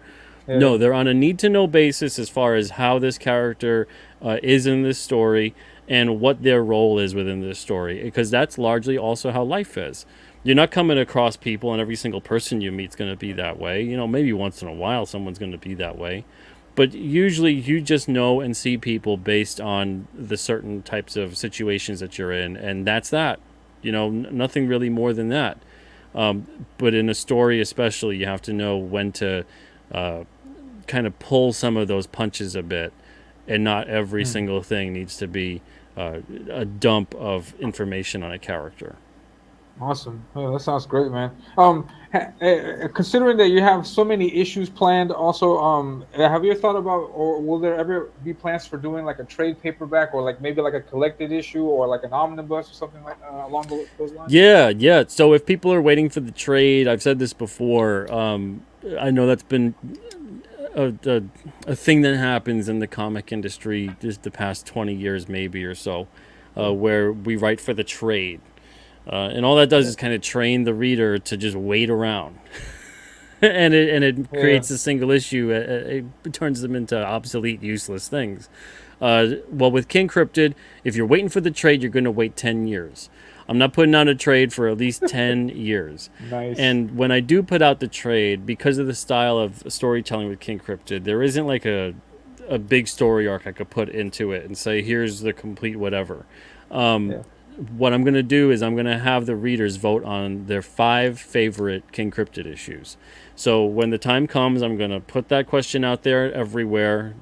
S2: Yeah. No, they're on a need-to-know basis as far as how this character is in this story and what their role is within this story, because that's largely also how life is. You're not coming across people and every single person you meet is going to be that way. Maybe once in a while someone's going to be that way. But usually you just know and see people based on the certain types of situations that you're in, and that's that. Nothing really more than that. But in a story especially, you have to know when to kind of pull some of those punches a bit, and not every single thing needs to be a dump of information on a character.
S1: Awesome. Oh, that sounds great, man. Considering that you have so many issues planned, also, have you thought about, or will there ever be plans for doing like a trade paperback, or like maybe like a collected issue, or like an omnibus or something like along those lines?
S2: Yeah. So if people are waiting for the trade, I've said this before. I know that's been a thing that happens in the comic industry just the past 20 years, maybe or so, where we write for the trade. And all that does is kind of train the reader to just wait around. and it creates a single issue. It turns them into obsolete, useless things. Well, with King Cryptid, if you're waiting for the trade, you're going to wait 10 years. I'm not putting out a trade for at least 10 years.
S1: Nice.
S2: And when I do put out the trade, because of the style of storytelling with King Cryptid, there isn't like a big story arc I could put into it and say, here's the complete whatever. What I'm going to do is I'm going to have the readers vote on their 5 favorite King Cryptid issues. So when the time comes, I'm going to put that question out there everywhere.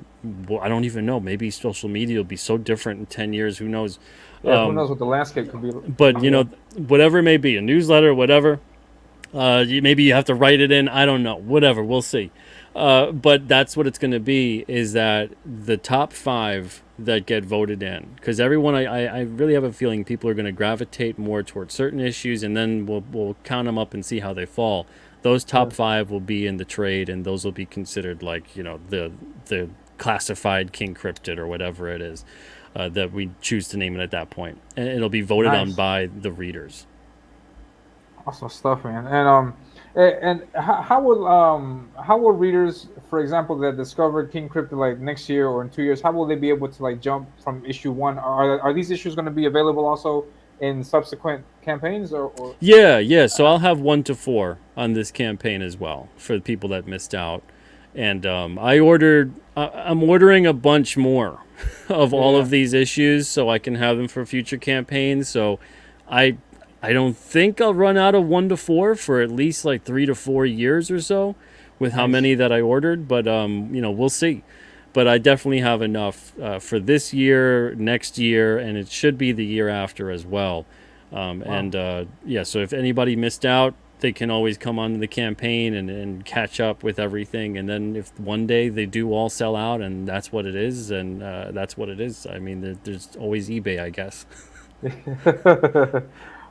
S2: Well, I don't even know. Maybe social media will be so different in 10 years. Who knows?
S1: Yeah, who knows what the landscape could be.
S2: But, whatever it may be, a newsletter, whatever. Maybe you have to write it in. I don't know. Whatever. We'll see. But that's what it's going to be, is that the top 5 that get voted in, because everyone, I really have a feeling people are going to gravitate more towards certain issues, and then we'll count them up and see how they fall. Those top 5 will be in the trade, and those will be considered like the classified King Cryptid or whatever it is that we choose to name it at that point, and it'll be voted on by the readers.
S1: Awesome stuff, man. And And how will readers, for example, that discovered King Cryptid like next year or in 2 years, how will they be able to like jump from issue one? Are these issues going to be available also in subsequent campaigns or
S2: Yeah. So I'll have 1 to 4 on this campaign as well for the people that missed out. And I ordered. I'm ordering a bunch more of all
S1: yeah,
S2: of these issues so I can have them for future campaigns. So I I don't think I'll run out of 1 to 4 for at least like 3 to 4 years or so, with how
S1: nice.
S2: many that I ordered. But we'll see. But I definitely have enough for this year, next year, and it should be the year after as well.
S1: Wow.
S2: Yeah, so if anybody missed out, they can always come on the campaign and catch up with everything. And then if one day they do all sell out and that's what it is, and that's what it is. I mean, there's always eBay, I guess.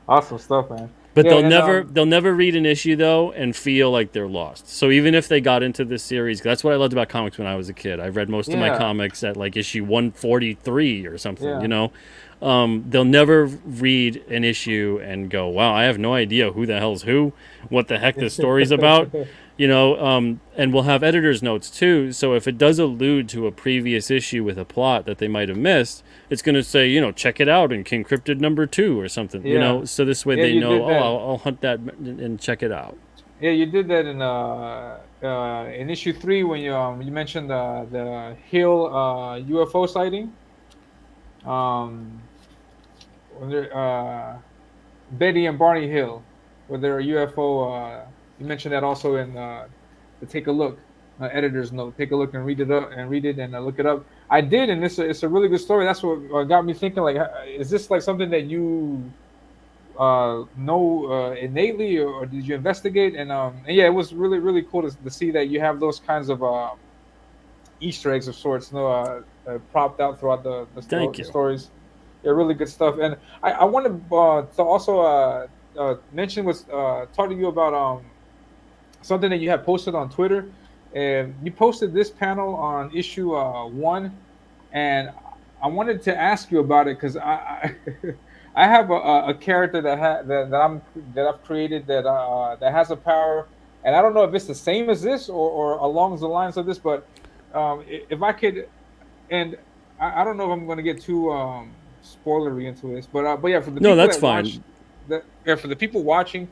S1: Awesome stuff, man.
S2: But
S1: Yeah, and
S2: they'll never read an issue though and feel like they're lost. So even if they got into this series, that's what I loved about comics when I was a kid. I read most of my
S1: yeah,
S2: comics at like issue 143 or something.
S1: yeah.
S2: They'll never read an issue and go, "Wow, I have no idea who the hell's who, what the heck this story's about." And we'll have editor's notes too. So if it does allude to a previous issue with a plot that they might have missed, it's going to say, check it out in King Cryptid #2 or something.
S1: Yeah,
S2: So this way
S1: yeah.
S2: they
S1: You
S2: know,
S1: did
S2: oh,
S1: that.
S2: I'll hunt that and check it out.
S1: Yeah, you did that in issue three when you mentioned the Hill UFO sighting. Um, when they're, Betty and Barney Hill, where they're a UFO. You mentioned that also in the take a look editor's note. Take a look and read it up and read it and look it up. I did, and it's a really good story. That's what got me thinking. Like, is this like something that you know innately, or did you investigate? And yeah, it was really cool to see that you have those kinds of Easter eggs of sorts, propped out throughout
S2: Thank
S1: the
S2: you.
S1: stories. Yeah, really good stuff. And I wanted to also mention was talk to you about something that you had posted on Twitter. And you posted this panel on issue one, and I wanted to ask you about it because I have a character that I've created that has a power, and I don't know if it's the same as this or along the lines of this, but if I could, and I don't know if I'm going to get too spoilery into this, but yeah, for the
S2: No,
S1: people
S2: that's
S1: that watch,
S2: fine.
S1: for the people watching,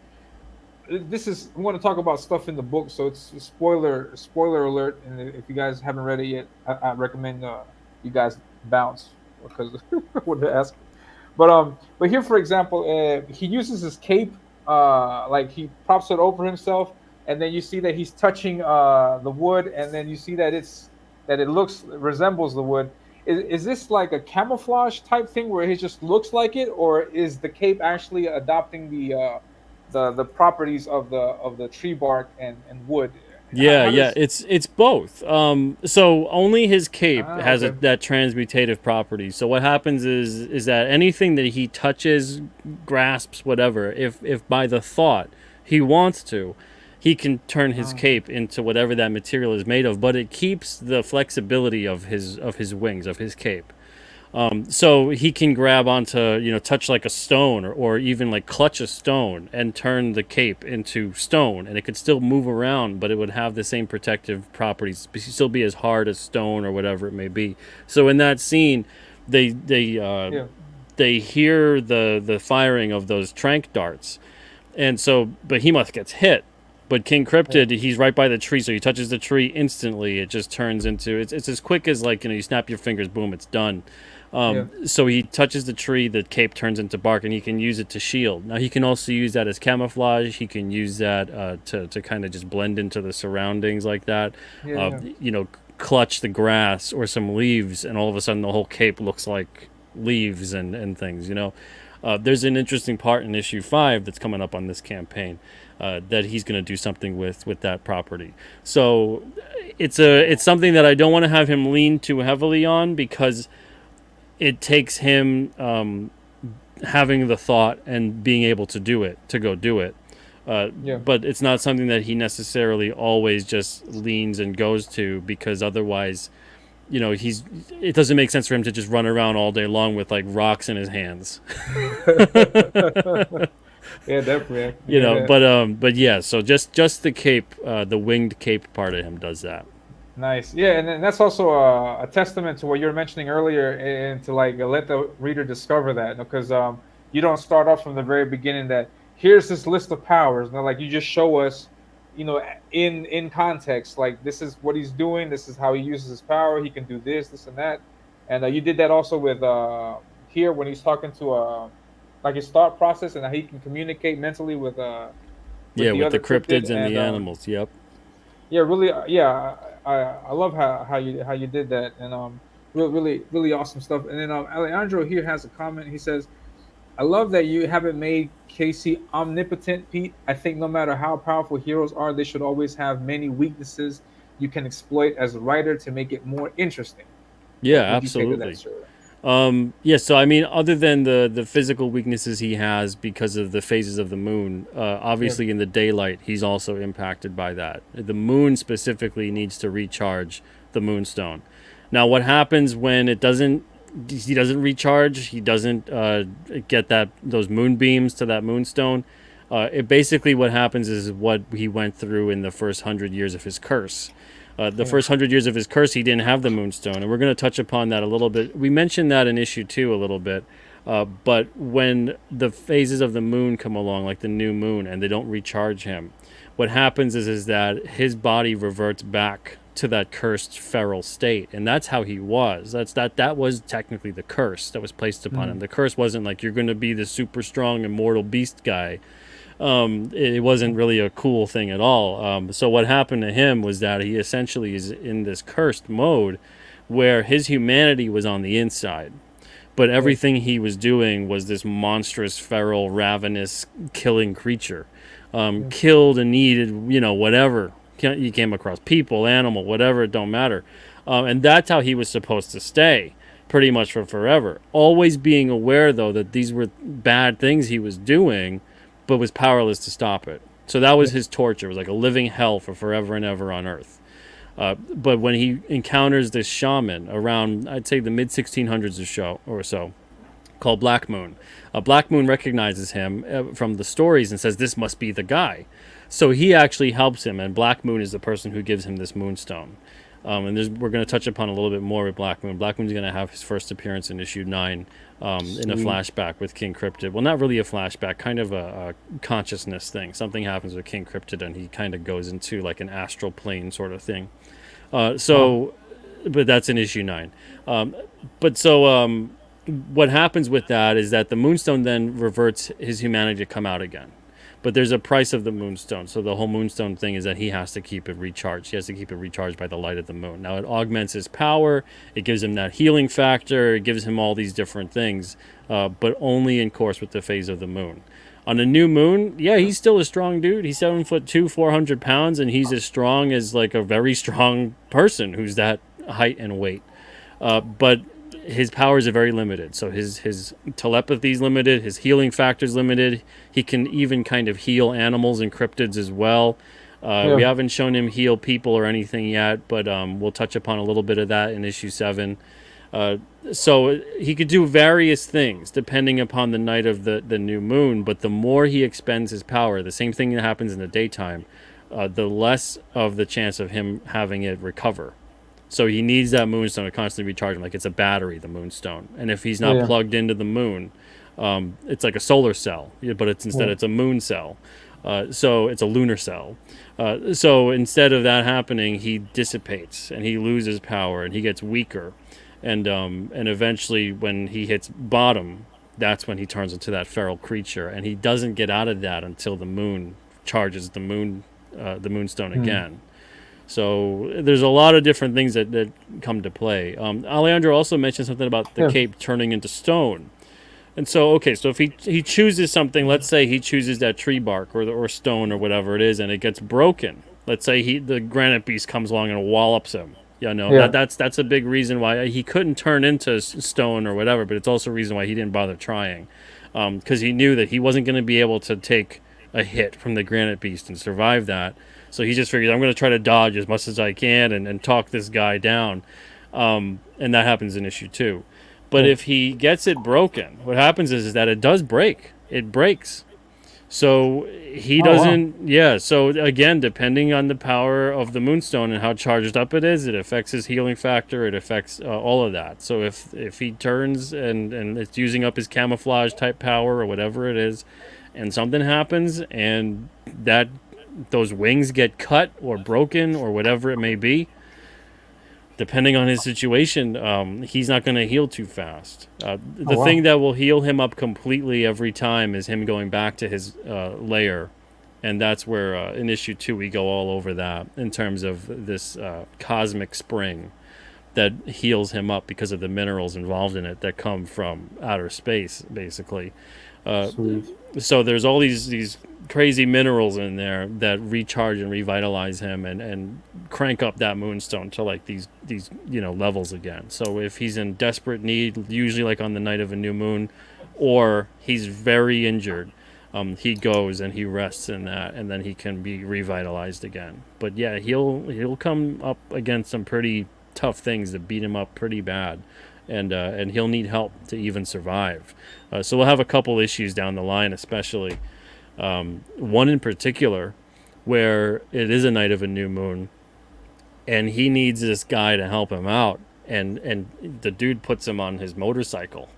S1: this is I'm going to talk about stuff in the book, so it's a spoiler alert. And if you guys haven't read it yet, I recommend you guys bounce because what to ask. But here, for example, he uses his cape, like he props it over himself, and then you see that he's touching the wood, and then you see that it looks resembles the wood. Is this like a camouflage type thing where it just looks like it, or is the cape actually adopting the properties of the tree bark and wood?
S2: Yeah,
S1: How
S2: yeah,
S1: does
S2: it's both. So only his cape has
S1: okay.
S2: that transmutative property. So what happens is that anything that he touches, grasps, whatever, if by the thought he wants to, he can turn his
S1: Okay.
S2: cape into whatever that material is made of. But it keeps the flexibility of his wings, of his cape. So he can grab onto, touch like a stone, or even like clutch a stone and turn the cape into stone, and it could still move around, but it would have the same protective properties, still be as hard as stone or whatever it may be. So in that scene, they they uh,
S1: Yeah.
S2: they hear the firing of those trank darts, and so Behemoth gets hit. But King
S1: Yeah.
S2: Cryptid, he's right by the tree, so he touches the tree instantly. It just turns into it's as quick as like you snap your fingers, boom, it's done.
S1: Yeah.
S2: So he touches the tree, the cape turns into bark, and he can use it to shield. Now he can also use that as camouflage. He can use that to kind of just blend into the surroundings like that.
S1: Yeah.
S2: Uh,
S1: Yeah.
S2: you know, clutch the grass or some leaves, and all of a sudden the whole cape looks like leaves and things. There's an interesting part in issue 5 that's coming up on this campaign that he's going to do something with that property. So it's something that I don't want to have him lean too heavily on, because it takes him having the thought and being able to do it, to go do it.
S1: Yeah.
S2: But it's not something that he necessarily always just leans and goes to, because otherwise, it doesn't make sense for him to just run around all day long with like rocks in his hands.
S1: Yeah, definitely. I can
S2: You
S1: hear
S2: know,
S1: that.
S2: but yeah. So just the cape, the winged cape part of him does that.
S1: Nice. Yeah, and then that's also a testament to what you were mentioning earlier, and to like let the reader discover that, because you don't start off from the very beginning that here's this list of powers. No, like you just show us, in context, like this is what he's doing, this is how he uses his power. He can do this and that, and you did that also with here when he's talking to like his thought process and how he can communicate mentally with
S2: Yeah,
S1: the
S2: with the
S1: other cryptid.
S2: cryptids and
S1: And
S2: the animals. Yep.
S1: yeah, really, yeah, I love how you did that. And really, really awesome stuff. And then Alejandro here has a comment. He says, I love that you haven't made Casey omnipotent, Pete. I think no matter how powerful heroes are, they should always have many weaknesses you can exploit as a writer to make it more interesting.
S2: Yeah,
S1: What would you say to that,
S2: absolutely.
S1: sir?
S2: Yeah, so I mean, other than the physical weaknesses he has because of the phases of the moon,
S1: Yeah.
S2: obviously in the daylight he's also impacted by that. The moon specifically needs to recharge the moonstone. Now, what happens when it doesn't? He doesn't recharge. He doesn't get those moonbeams to that moonstone. It basically what happens is what he went through in the first 100 years of his curse. The
S1: Yeah.
S2: first 100 years of his curse, he didn't have the moonstone, and we're going to touch upon that a little bit. We mentioned that in issue 2 a little bit, but when the phases of the moon come along, like the new moon, and they don't recharge him, what happens is that his body reverts back to that cursed feral state, and that's how he was. That was technically the curse that was placed upon him.
S1: Mhm.
S2: The curse wasn't like you're going to be the super strong immortal beast guy. It wasn't really a cool thing at all. So what happened to him was that he essentially is in this cursed mode where his humanity was on the inside, but
S1: Yeah.
S2: everything he was doing was this monstrous, feral, ravenous, killing creature.
S1: Yeah.
S2: Killed and needed, whatever. You came across people, animal, whatever, it don't matter. And that's how he was supposed to stay pretty much for forever. Always being aware, though, that these were bad things he was doing, but was powerless to stop it. So that was
S1: Yeah.
S2: his torture. It was like a living hell for forever and ever on Earth. But when he encounters this shaman around, I'd say the mid 1600s or so, called Black Moon, Black Moon recognizes him from the stories and says, "This must be the guy." So he actually helps him, and Black Moon is the person who gives him this moonstone. And we're going to touch upon a little bit more with Black Moon. Black Moon's going to have his first appearance in issue 9 in a flashback with King Cryptid. Well, not really a flashback, kind of a consciousness thing. Something happens with King Cryptid, and he kind of goes into like an astral plane sort of thing. But that's in issue 9. But so what happens with that is that the moonstone then reverts his humanity to come out again. But there's a price of the moonstone. So the whole moonstone thing is that he has to keep it recharged. He has to keep it recharged by the light of the moon. Now it augments his power. It gives him that healing factor. It gives him all these different things, but only in course with the phase of the moon. On a new moon, yeah, he's still a strong dude. He's 7'2", 400 pounds, and he's as strong as like a very strong person who's that height and weight. But his powers are very limited. So his telepathy is limited. His healing factor is limited. He can even kind of heal animals and cryptids as well.
S1: Yeah.
S2: We haven't shown him heal people or anything yet, but we'll touch upon a little bit of that in issue 7. So he could do various things depending upon the night of the new moon, but the more he expends his power, the same thing that happens in the daytime, the less of the chance of him having it recover. So he needs that moonstone to constantly recharge him, like it's a battery, the moonstone. And if he's not
S1: Yeah.
S2: plugged into the moon, it's like a solar cell, but
S1: Yeah.
S2: it's a moon cell. So it's a lunar cell. So instead of that happening, he dissipates and he loses power and he gets weaker. And eventually, when he hits bottom, that's when he turns into that feral creature. And he doesn't get out of that until the moon charges the moonstone again. So there's a lot of different things that come to play. Alejandro also mentioned something about the
S1: Yeah.
S2: cape turning into stone. And so, okay, so if he chooses something, let's say he chooses that tree bark or stone or whatever it is, and it gets broken. Let's say the granite beast comes along and wallops him.
S1: Yeah.
S2: That's a big reason why he couldn't turn into stone or whatever, but it's also a reason why he didn't bother trying. Because he knew that he wasn't going to be able to take a hit from the granite beast and survive that. So he just figured, I'm going to try to dodge as much as I can and talk this guy down. And that happens in issue 2. But if he gets it broken, what happens is that it does break. It breaks. So he
S1: Oh wow.
S2: doesn't. Yeah. So again, depending on the power of the Moonstone and how charged up it is, it affects his healing factor. It affects all of that. So if he turns and it's using up his camouflage type power or whatever it is, and something happens and that those wings get cut or broken or whatever it may be, depending on his situation, he's not going to heal too fast.
S1: Oh
S2: The
S1: wow.
S2: thing that will heal him up completely every time is him going back to his lair. And that's where in issue 2 we go all over that in terms of this cosmic spring that heals him up because of the minerals involved in it that come from outer space, basically. Uh,
S1: Sweet.
S2: so there's all these crazy minerals in there that recharge and revitalize him and crank up that moonstone to like these levels again. So if he's in desperate need, usually like on the night of a new moon, or he's very injured, he goes and he rests in that, and then he can be revitalized again. But yeah, he'll come up against some pretty tough things that beat him up pretty bad, and he'll need help to even survive. So we'll have a couple issues down the line, especially one in particular where it is a night of a new moon, and he needs this guy to help him out, and the dude puts him on his motorcycle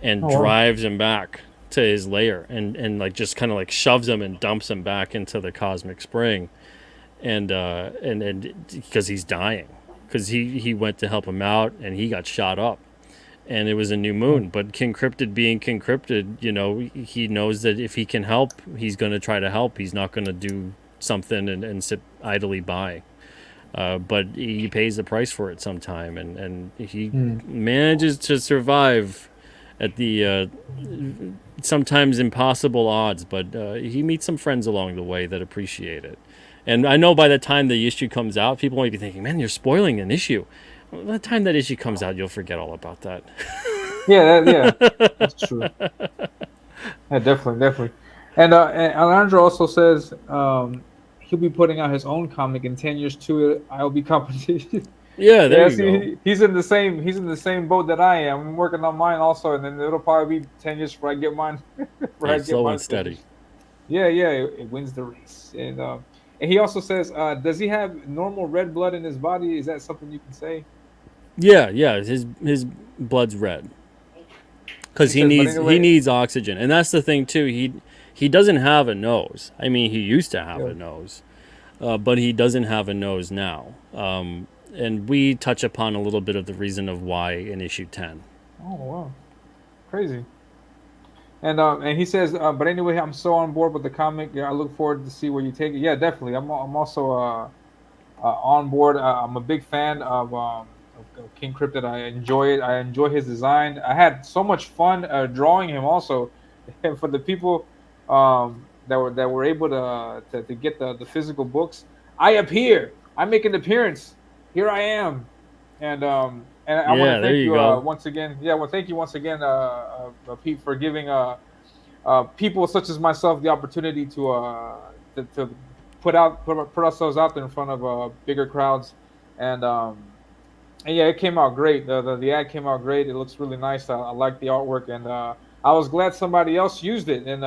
S2: and
S1: Oh wow.
S2: drives him back to his lair, and like just kind of like shoves him and dumps him back into the cosmic spring, and because he's dying, because he went to help him out and he got shot up, and it was a new moon. But King Cryptid being King Cryptid, he knows that if he can help, he's going to try to help. He's not going to do something and sit idly by. But he pays the price for it sometime, and he
S1: Mm.
S2: manages to survive at the sometimes impossible odds. But he meets some friends along the way that appreciate it. And I know by the time the issue comes out, people might be thinking, man, you're spoiling an issue. Well, by the time that issue comes out, you'll forget all about that.
S1: Yeah, yeah, that's true. Yeah, definitely, definitely. And Alejandro also says he'll be putting out his own comic in 10 years too. I'll be compensated.
S2: Yeah, there
S1: Yeah,
S2: you go.
S1: see, he's in the same boat that I am. I'm working on mine also, and then it'll probably be 10 years before I get mine, before
S2: Hey,
S1: I get
S2: slow and
S1: mine
S2: steady.
S1: finished. Yeah, yeah, it wins the race. And he also says, does he have normal red blood in his body? Is that something you can say?
S2: Yeah. His blood's red because
S1: He says, but
S2: he
S1: anyway,
S2: needs oxygen, and that's the thing too. He doesn't have a nose. I mean, he used to have
S1: yeah.
S2: a nose, but he doesn't have a nose now. And we touch upon a little bit of the reason of why in issue 10.
S1: Oh wow, crazy. And he says, but anyway, I'm so on board with the comic. Yeah, I look forward to see where you take it. Yeah, definitely. I'm also on board. I'm a big fan of King Cryptid. I enjoy it. I enjoy his design. I had so much fun drawing him also. And for the people that were able to get the physical books, I appear. I make an appearance. Here I am. And I want to
S2: Yeah, there
S1: thank
S2: you
S1: you
S2: go.
S1: once again. Yeah, well, thank you once again, Pete, for giving people such as myself the opportunity to put ourselves out there in front of bigger crowds, and and yeah, it came out great. The ad came out great. It looks really nice. I like the artwork, and I was glad somebody else used it, and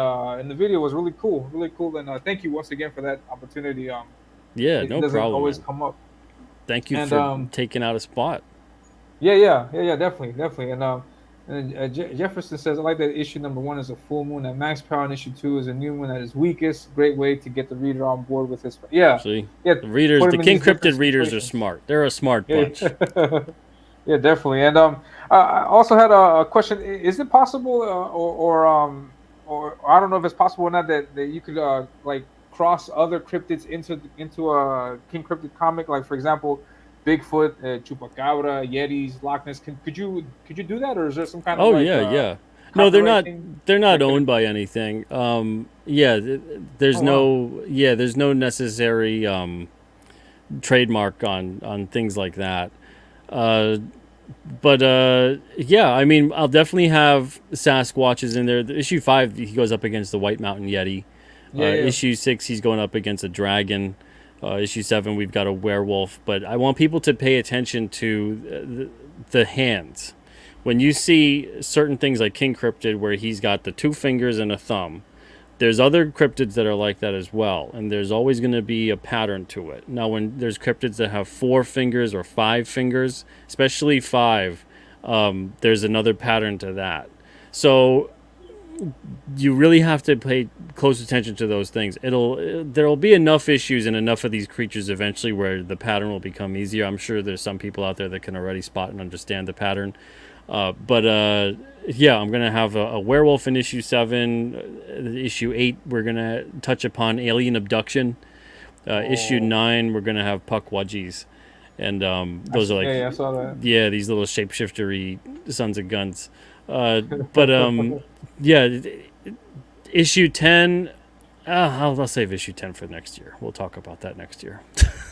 S1: the video was really cool, really cool. And thank you once again for that opportunity.
S2: Yeah,
S1: It
S2: no
S1: doesn't
S2: problem,
S1: always
S2: man.
S1: come up,
S2: Thank you
S1: and
S2: for taking out a spot.
S1: yeah, definitely, definitely. And Jefferson says, I like that issue number one is a full moon. At max power, and issue two is a new moon at its weakest. Great way to get the reader on board with his. Yeah,
S2: See,
S1: yeah.
S2: the
S1: Put him in
S2: King
S1: these different
S2: Cryptid readers are
S1: situations.
S2: smart. They're a smart
S1: Yeah,
S2: bunch.
S1: yeah, definitely. And I also had a question. Is it possible, or I don't know if it's possible or not that you could like cross other cryptids into a King Cryptid comic? Like for example, Bigfoot, Chupacabra, Yetis, Loch Ness. Could you do that, or is there some kind of
S2: Oh
S1: like
S2: yeah, yeah. No,
S1: copyright thing
S2: they're not
S1: that
S2: owned
S1: couldn't?
S2: by anything. Yeah,
S1: Oh wow.
S2: there's no necessary trademark on things like that. Uh, but yeah, I mean, I'll definitely have Sasquatches in there. Issue 5, he goes up against the White Mountain Yeti.
S1: Yeah, yeah.
S2: Issue 6, he's going up against a dragon. Issue 7, we've got a werewolf. But I want people to pay attention to the hands. When you see certain things like King Cryptid, where he's got the two fingers and a thumb, There's other cryptids that are like that as well, and there's always going to be a pattern to it. Now, when there's cryptids that have 4 fingers or 5 fingers, especially 5, there's another pattern to that. So you really have to pay close attention to those things. There'll be enough issues in enough of these creatures eventually where the pattern will become easier. I'm sure there's some people out there that can already spot and understand the pattern. But yeah, I'm gonna have a werewolf in issue 7. Issue 8, we're gonna touch upon alien abduction. Issue 9, we're gonna have Puckwudgies, and those are like,
S1: yeah, I saw that.
S2: yeah, these little shapeshiftery sons of guns. But yeah, issue 10. I'll save issue 10 for next year. We'll talk about that next year.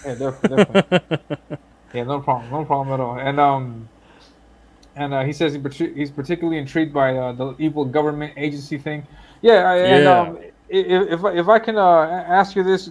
S1: Yeah, definitely. Yeah, no problem at all. And he says he's particularly intrigued by the evil government agency thing. Yeah,
S2: Yeah.
S1: if I can ask you this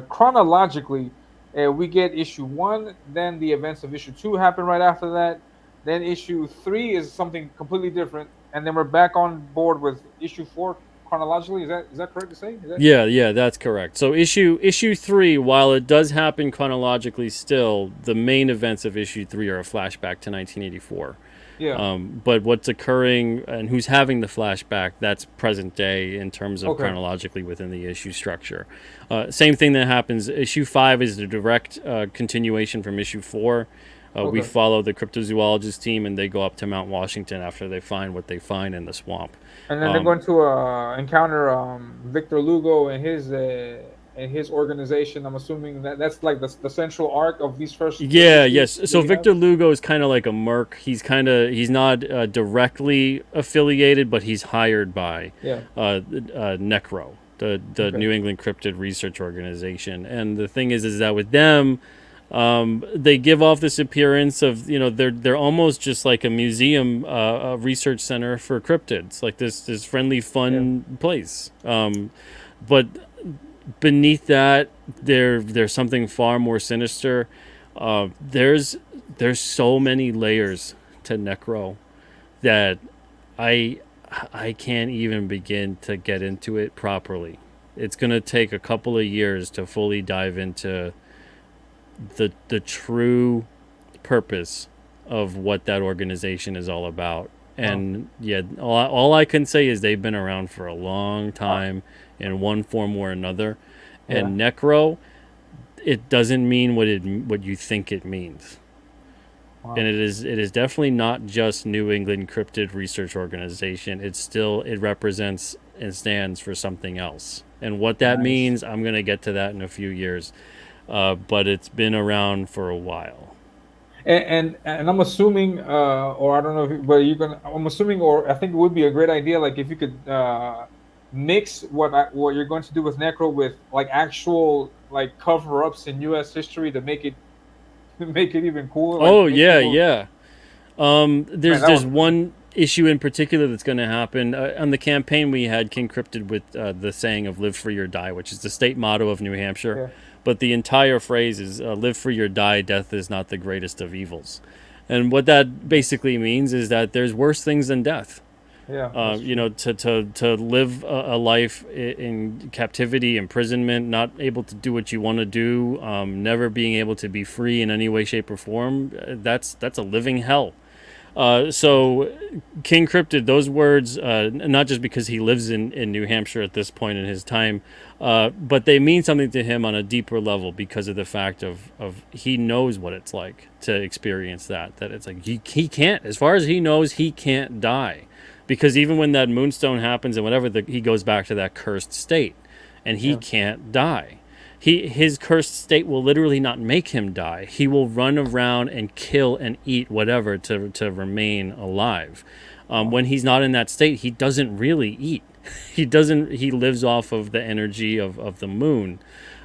S1: chronologically, we get issue 1, then the events of issue 2 happen right after that. Then issue 3 is something completely different, and then we're back on board with issue 4 chronologically. Is that correct to say?
S2: Yeah, that's correct. So issue 3, while it does happen chronologically, still the main events of issue 3 are a flashback to 1984.
S1: Yeah.
S2: But what's occurring and who's having the flashback, that's present day in terms of chronologically within the issue structure. Same thing that happens. Issue 5 is the direct continuation from issue 4. We follow the cryptozoologist team, and they go up to Mount Washington after they find what they find in the swamp.
S1: And then they're going to encounter Victor Lugo and his organization. I'm assuming that's like the central arc of these first.
S2: Yes. So Victor Lugo is kind of like a merc. He's not directly affiliated, but he's hired by Necro, the New England Cryptid Research Organization. And the thing is that with them, they give off this appearance of, they're almost just like a museum, a research center for cryptids, like this friendly, fun place. But beneath that, there's something far more sinister. There's so many layers to Necro that I can't even begin to get into it properly. It's gonna take a couple of years to fully dive into the true purpose of what that organization is all about. And all I can say is they've been around for a long time in one form or another. And Necro, it doesn't mean what you think it means. And it is definitely not just New England Cryptid Research Organization. It represents and stands for something else. And what that means, I'm going to get to that in a few years. But it's been around for a while.
S1: And I'm assuming, or I don't know, but I'm assuming, or I think it would be a great idea, like if you could mix what you're going to do with Necro with like actual like cover-ups in U.S. history to make it even cooler.
S2: There's one issue in particular that's going to happen. On the campaign, we had King Cryptid with the saying of "Live Free or Die," which is the state motto of New Hampshire.
S1: Yeah.
S2: But the entire phrase is "Live free or die. Death is not the greatest of evils," and what that basically means is that there's worse things than death.
S1: Yeah.
S2: To live a life in captivity, imprisonment, not able to do what you want to do, never being able to be free in any way, shape, or form. That's a living hell. So King Cryptid, those words, not just because he lives in New Hampshire at this point in his time, but they mean something to him on a deeper level because of the fact of he knows what it's like to experience that it's like he can't, as far as he knows, he can't die. Because even when that moonstone happens and whatever, he goes back to that cursed state, and he can't die. His cursed state will literally not make him die. He will run around and kill and eat whatever to remain alive. When he's not in that state, he doesn't really eat. He lives off of the energy of the moon,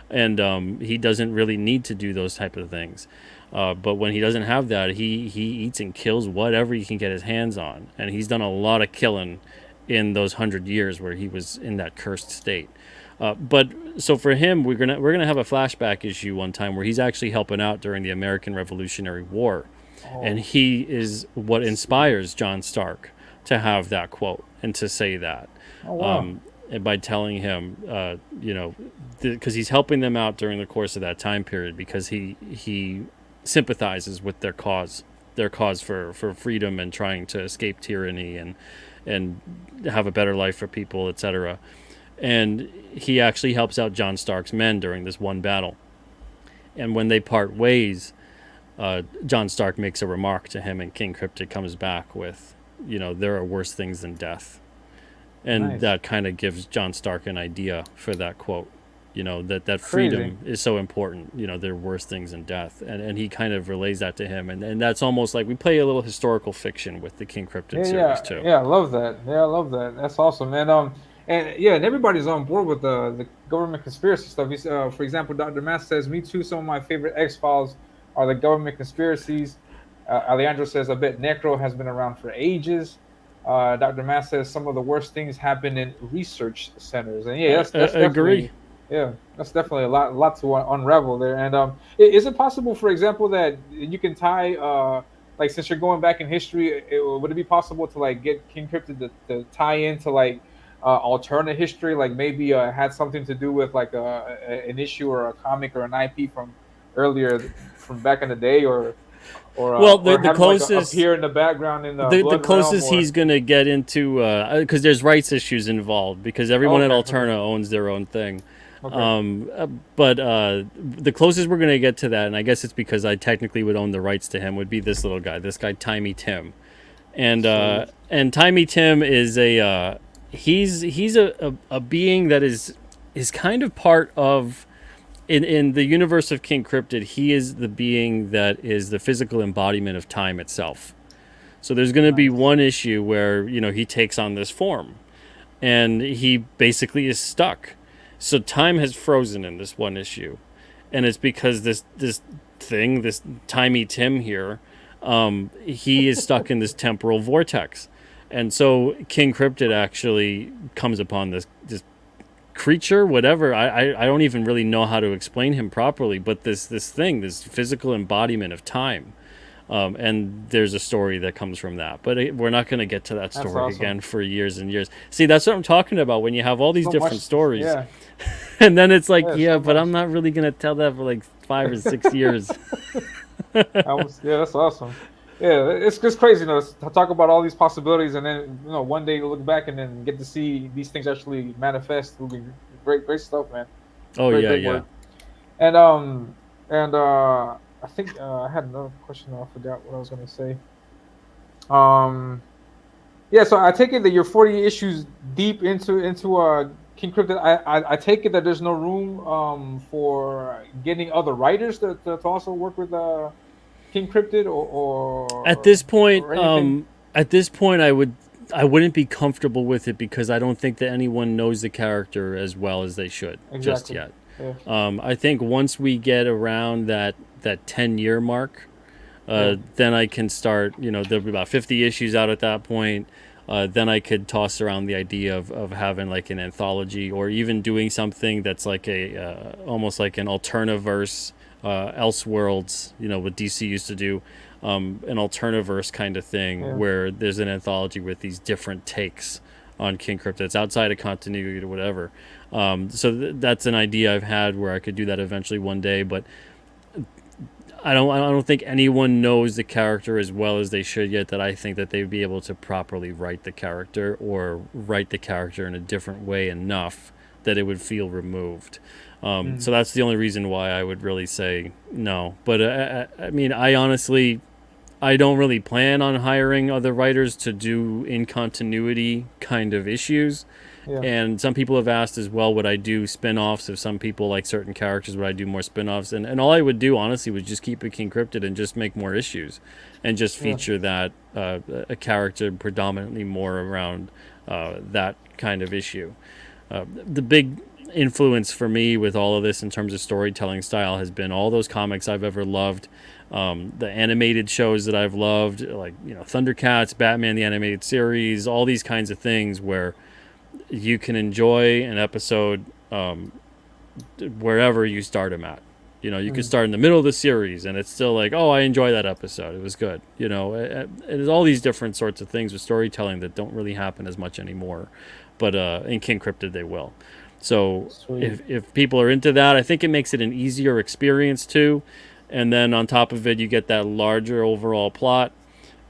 S2: and he doesn't really need to do those type of things. But when he doesn't have that, he eats and kills whatever he can get his hands on. And he's done a lot of killing in those 100 years where he was in that cursed state. But so for him, we're gonna have a flashback issue one time where he's actually helping out during the American Revolutionary War. And he is what inspires John Stark to have that quote and to say that. and by telling him, because he's helping them out during the course of that time period, because he sympathizes with their cause for freedom and trying to escape tyranny and have a better life for people, etc. And he actually helps out John Stark's men during this one battle. And when they part ways, John Stark makes a remark to him, and King Cryptid comes back with, there are worse things than death. And
S1: Nice.
S2: that kind of gives John Stark an idea for that quote, that
S1: Crazy.
S2: freedom is so important, there are worse things than death. And he kind of relays that to him. And that's almost like we play a little historical fiction with the King Cryptid series, too.
S1: Yeah, I love that. Yeah, I love that. That's awesome, man. And everybody's on board with the government conspiracy stuff. For example, Dr. Matt says, "Me too. Some of my favorite X-Files are the government conspiracies." Alejandro says, "I bet Necro has been around for ages." Dr. Matt says, "Some of the worst things happen in research centers," and yeah, that's
S2: agree.
S1: definitely, yeah, that's definitely a lot to unravel there. And is it possible, for example, that you can tie like, since you're going back in history, would it be possible to like get King Cryptid to tie into like alternate history, like maybe had something to do with like an issue or a comic or an IP from earlier, from back in the day, or
S2: well, the
S1: having
S2: closest
S1: like appear in the background in the
S2: the
S1: Blood
S2: closest
S1: Realm, or...
S2: he's gonna get into, because there's rights issues involved, because everyone at Alterna owns their own thing.
S1: Okay.
S2: But the closest we're gonna get to that, and I guess it's because I technically would own the rights to him, would be this little guy, Timey Tim, and Timey Tim is he's a being that is kind of part of. In the universe of King Cryptid, he is the being that is the physical embodiment of time itself. So there's going to be one issue where, he takes on this form, and he basically is stuck. So time has frozen in this one issue, and it's because this Timey Tim here, he is stuck in this temporal vortex. And so King Cryptid actually comes upon this creature, whatever. I don't even really know how to explain him properly, but this physical embodiment of time, and there's a story that comes from that, but we're not going to get to that story again for years and years. See, that's what I'm talking about, when you have all these different stories, and then it's like, but I'm not really going to tell that for like 5 or 6 years.
S1: That's awesome. Yeah, it's just crazy, to talk about all these possibilities, and then one day look back and then get to see these things actually manifest. Will be great stuff, man.
S2: Oh, great
S1: work. And I think I had another question. I forgot what I was going to say. So I take it that you're 40 issues deep into King Cryptid. I take it that there's no room for getting other writers to also work with King Cryptid, or
S2: at this point, I wouldn't be comfortable with it, because I don't think that anyone knows the character as well as they should just yet. Yeah. I think once we get around that 10-year mark, then I can start. There'll be about 50 issues out at that point. Then I could toss around the idea of having like an anthology, or even doing something that's like almost like an Alternaverse. Elseworlds, what DC used to do, an Alternaverse kind of thing, where there's an anthology with these different takes on King Cryptid. It's outside of continuity or whatever. So that's an idea I've had, where I could do that eventually one day, but I don't think anyone knows the character as well as they should yet, that I think that they'd be able to properly write the character, or write the character in a different way enough that it would feel removed. So that's the only reason why I would really say no. But I mean, I honestly don't really plan on hiring other writers to do in continuity kind of issues. Yeah. And some people have asked as well, would I do spin-offs of some people, like certain characters, would I do more spin-offs? And all I would do, honestly, was just keep it King Cryptid and just make more issues, and just feature that a character predominantly more around that kind of issue. The big influence for me with all of this in terms of storytelling style has been all those comics I've ever loved, the animated shows that I've loved, like Thundercats, Batman the Animated Series, all these kinds of things where you can enjoy an episode wherever you start them at. You can start in the middle of the series and it's still like, oh, I enjoy that episode, it was good. There's all these different sorts of things with storytelling that don't really happen as much anymore. but in King Cryptid they will. So
S1: Sweet.
S2: if people are into that, I think it makes it an easier experience too. And then on top of it, you get that larger overall plot.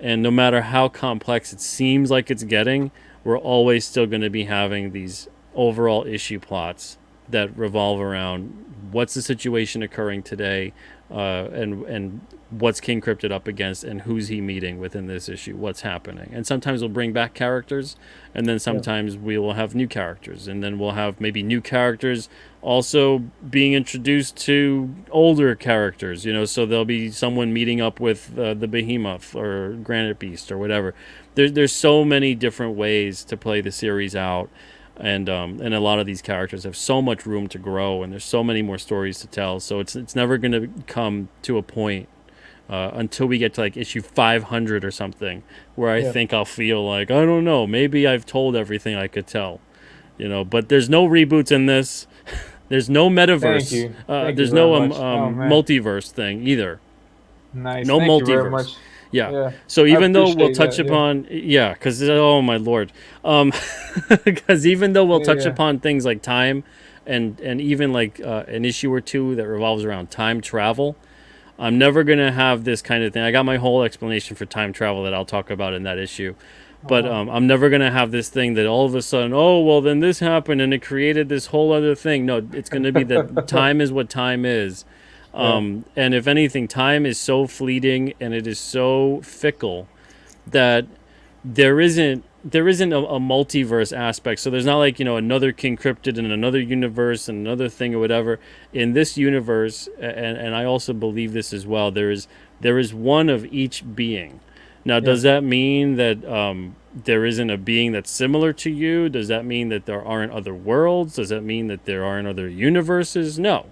S2: And no matter how complex it seems like it's getting, we're always still going to be having these overall issue plots that revolve around what's the situation occurring today, and what's King Cryptid up against, and who's he meeting within this issue, what's happening. And sometimes we'll bring back characters, and then sometimes we will have new characters, and then we'll have maybe new characters also being introduced to older characters, so there'll be someone meeting up with the Behemoth or Granite Beast or whatever. There's so many different ways to play the series out, and a lot of these characters have so much room to grow, and there's so many more stories to tell. So it's never going to come to a point until we get to like issue 500 or something where I think I'll feel like, I don't know, maybe I've told everything I could tell, But there's no reboots in this. There's no metaverse.
S1: Thank you.
S2: There's no multiverse thing either.
S1: Nice.
S2: No
S1: Thank
S2: multiverse.
S1: you very much.
S2: Yeah. So even though we'll touch
S1: that,
S2: upon, because oh my lord, because even though we'll touch upon things like time, and even like an issue or two that revolves around time travel, I'm never gonna have this kind of thing. I got my whole explanation for time travel that I'll talk about in that issue. But I'm never going to have this thing that all of a sudden, oh, well, then this happened and it created this whole other thing. No, it's going to be that time is what time is. And if anything, time is so fleeting and it is so fickle that there isn't a multiverse aspect. So there's not like, another King Cryptid in another universe and another thing or whatever. In this universe, and I also believe this as well, there is one of each being. Now, does that mean that there isn't a being that's similar to you? Does that mean that there aren't other worlds? Does that mean that there aren't other universes? No.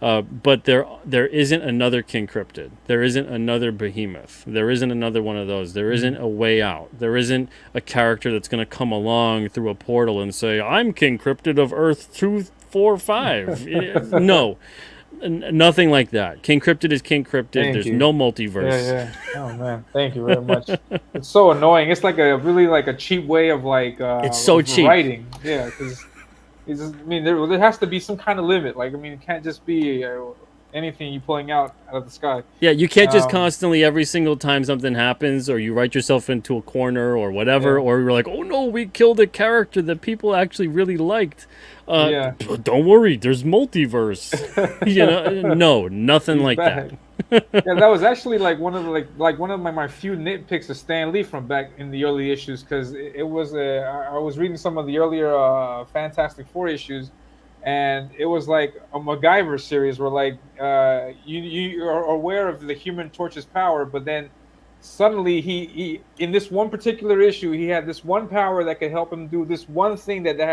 S2: But there isn't another King Cryptid. There isn't another Behemoth. There isn't another one of those. There isn't a way out. There isn't a character that's going to come along through a portal and say, I'm King Cryptid of Earth 245. No. Nothing like that. King Cryptid is King Cryptid. There's no multiverse.
S1: Yeah. Oh man, thank you very much. It's so annoying. It's like a really like a cheap way of like
S2: it's so cheap
S1: writing. Yeah, because there has to be some kind of limit. Like it can't just be anything you pulling out of the sky.
S2: Yeah, you can't just constantly every single time something happens or you write yourself into a corner or whatever, or you're like, oh no, we killed a character that people actually really liked. Don't worry, there's multiverse. No, nothing like that.
S1: That was actually like one of my few nitpicks of Stan Lee from back in the early issues, because it was I was reading some of the earlier Fantastic Four issues, and it was like a MacGyver series where like you are aware of the Human Torch's power, but then suddenly he in this one particular issue he had this one power that could help him do this one thing that they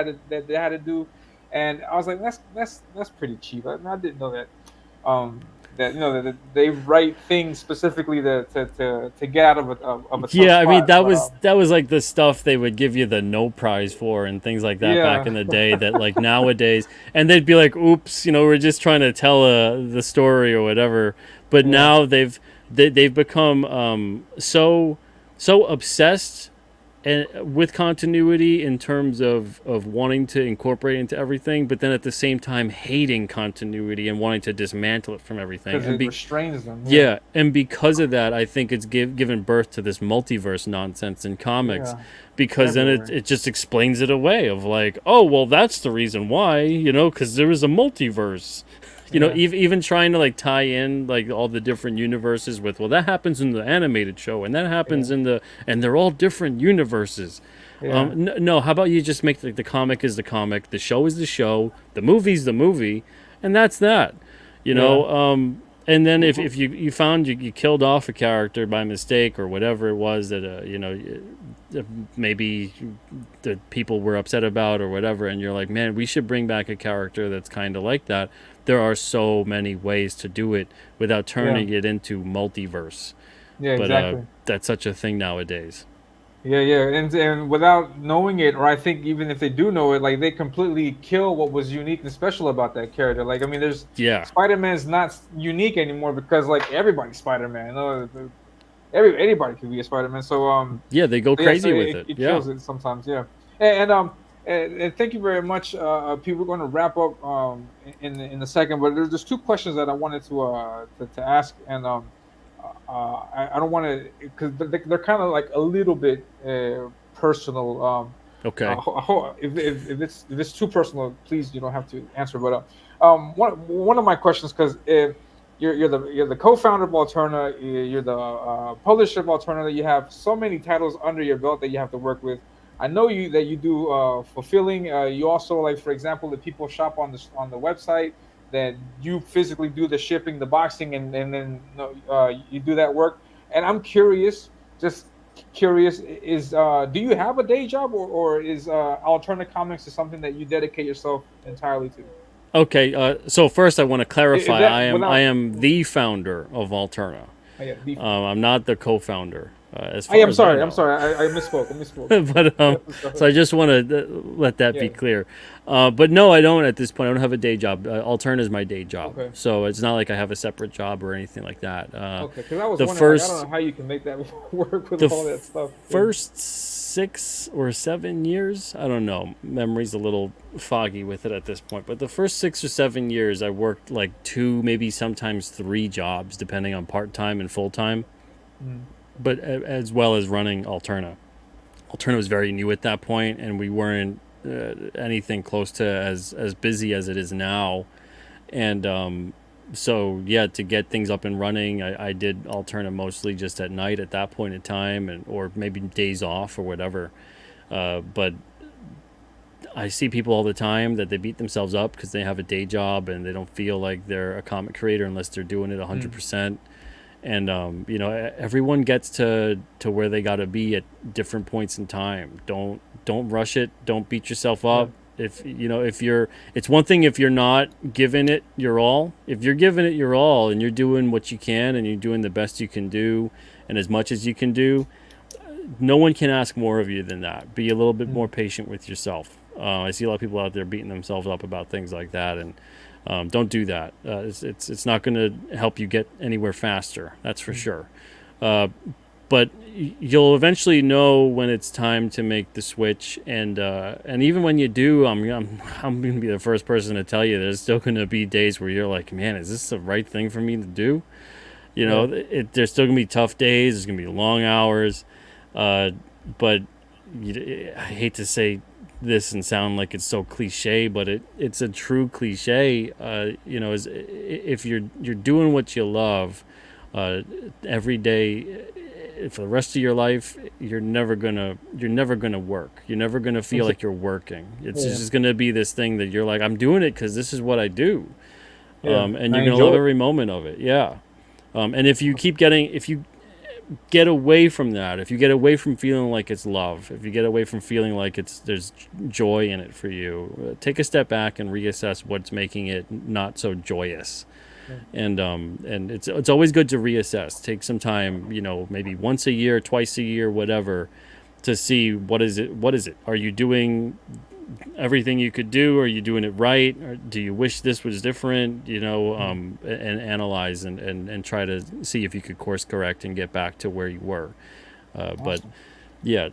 S1: had to do, and I was like, that's pretty cheap. I didn't know that. That they write things specifically to get out of a tough spot.
S2: That was like the stuff they would give you the no prize for and things like that back in the day, that like nowadays, and they'd be like, oops, we're just trying to tell the story or whatever, but now they've become so obsessed and with continuity in terms of wanting to incorporate it into everything, but then at the same time hating continuity and wanting to dismantle it from everything.
S1: Because it restrains them.
S2: Yeah, and because of that, I think it's given birth to this multiverse nonsense in comics, because then it just explains it away of like, oh, well, that's the reason why, because there is a multiverse. Even trying to like tie in like all the different universes with, well, that happens in the animated show and that happens and they're all different universes. No, how about you just make the comic is the comic, the show is the show, the movie's the movie, and that's that. And then if you found you killed off a character by mistake or whatever it was that maybe the people were upset about or whatever, and you're like, man, we should bring back a character that's kind of like that. There are so many ways to do it without turning it into multiverse.
S1: Yeah,
S2: but,
S1: exactly.
S2: That's such a thing nowadays.
S1: Yeah, and without knowing it, or I think even if they do know it, like they completely kill what was unique and special about that character. Like, there's Spider-Man's not unique anymore because like everybody's Spider-Man. Anybody can be a Spider-Man. So
S2: they go crazy with it.
S1: It kills it sometimes. Yeah, and And thank you very much, Pete. We're going to wrap up in a second, but there's two questions that I wanted to ask, and I don't want to because they're kind of like a little bit personal.
S2: Okay.
S1: If it's too personal, please you don't have to answer. But one of my questions, because you're the co-founder of Alterna, you're the publisher of Alterna. You have so many titles under your belt that you have to work with. I know you that you do fulfilling. You also, like, for example, if people shop on the website, that you physically do the shipping, the boxing, and then you do that work. And I'm curious, just curious, is do you have a day job, or is Alterna Comics is something that you dedicate yourself entirely to?
S2: Okay. So first, I want to
S1: Is
S2: clarify. I
S1: that
S2: am I
S1: without?
S2: am the founder of Alterna.
S1: Oh, yeah,
S2: I'm not the co-founder, as
S1: I
S2: far
S1: am
S2: as I
S1: sorry. I'm
S2: know.
S1: sorry. I misspoke. I misspoke.
S2: But so I just want to let that be
S1: Yeah.
S2: clear. But no, I don't at this point. I don't have a day job. Alterna is my day job,
S1: Okay.
S2: so it's not like I have a separate job or anything like that.
S1: Okay. Because I was
S2: The
S1: wondering, like, I don't
S2: first
S1: know how you can make that work with
S2: the
S1: all that stuff. Yeah.
S2: first 6 or 7 years, I don't know. Memory's a little foggy with it at this point. But the first 6 or 7 years, I worked like two, maybe sometimes three jobs, depending on part time and full time.
S1: Mm.
S2: But as well as running Alterna. Alterna was very new at that point, and we weren't anything close to as busy as it is now. And so yeah, to get things up and running, I did Alterna mostly just at night at that point in time, and or maybe days off or whatever. But I see people all the time that they beat themselves up because they have a day job and they don't feel like they're a comic creator unless they're doing it
S1: Mm.
S2: 100%. And everyone gets to where they got to be at different points in time. Don't rush it. Don't beat yourself
S1: Yeah.
S2: up. If you're, it's one thing if you're not giving it your all. If you're giving it your all and you're doing what you can and you're doing the best you can do and as much as you can do, no one can ask more of you than that. Be a little bit more
S1: Mm.
S2: patient with yourself. I see a lot of people out there beating themselves up about things like that, and don't do that. It's not going to help you get anywhere faster. That's for
S1: Mm.
S2: sure. Uh, but you'll eventually know when it's time to make the switch, and even when you do, I'm going to be the first person to tell you there's still going to be days where you're like, man, is this the right thing for me to do?
S1: Yeah.
S2: There's still going to be tough days. There's going to be long hours, but I hate to say this and sound like it's so cliche, but it's a true cliche. If you're doing what you love uh, every day for the rest of your life, you're never gonna work. You're never gonna feel like you're working. It's
S1: Yeah.
S2: just gonna be this thing that you're like, I'm doing it because this is what I do,
S1: Yeah.
S2: and
S1: I
S2: you're gonna love
S1: enjoy it.
S2: every moment of it. Yeah. And if you get away from that, if you get away from feeling like it's love, if you get away from feeling like there's joy in it for you, take a step back and reassess what's making it not so joyous.
S1: Yeah.
S2: And it's always good to reassess. Take some time, maybe once a year, twice a year, whatever, to see what is it. Are you doing everything you could do? Are you doing it right? Or do you wish this was different?
S1: Mm.
S2: And analyze and try to see if you could course correct and get back to where you were. But
S1: Awesome.
S2: yeah,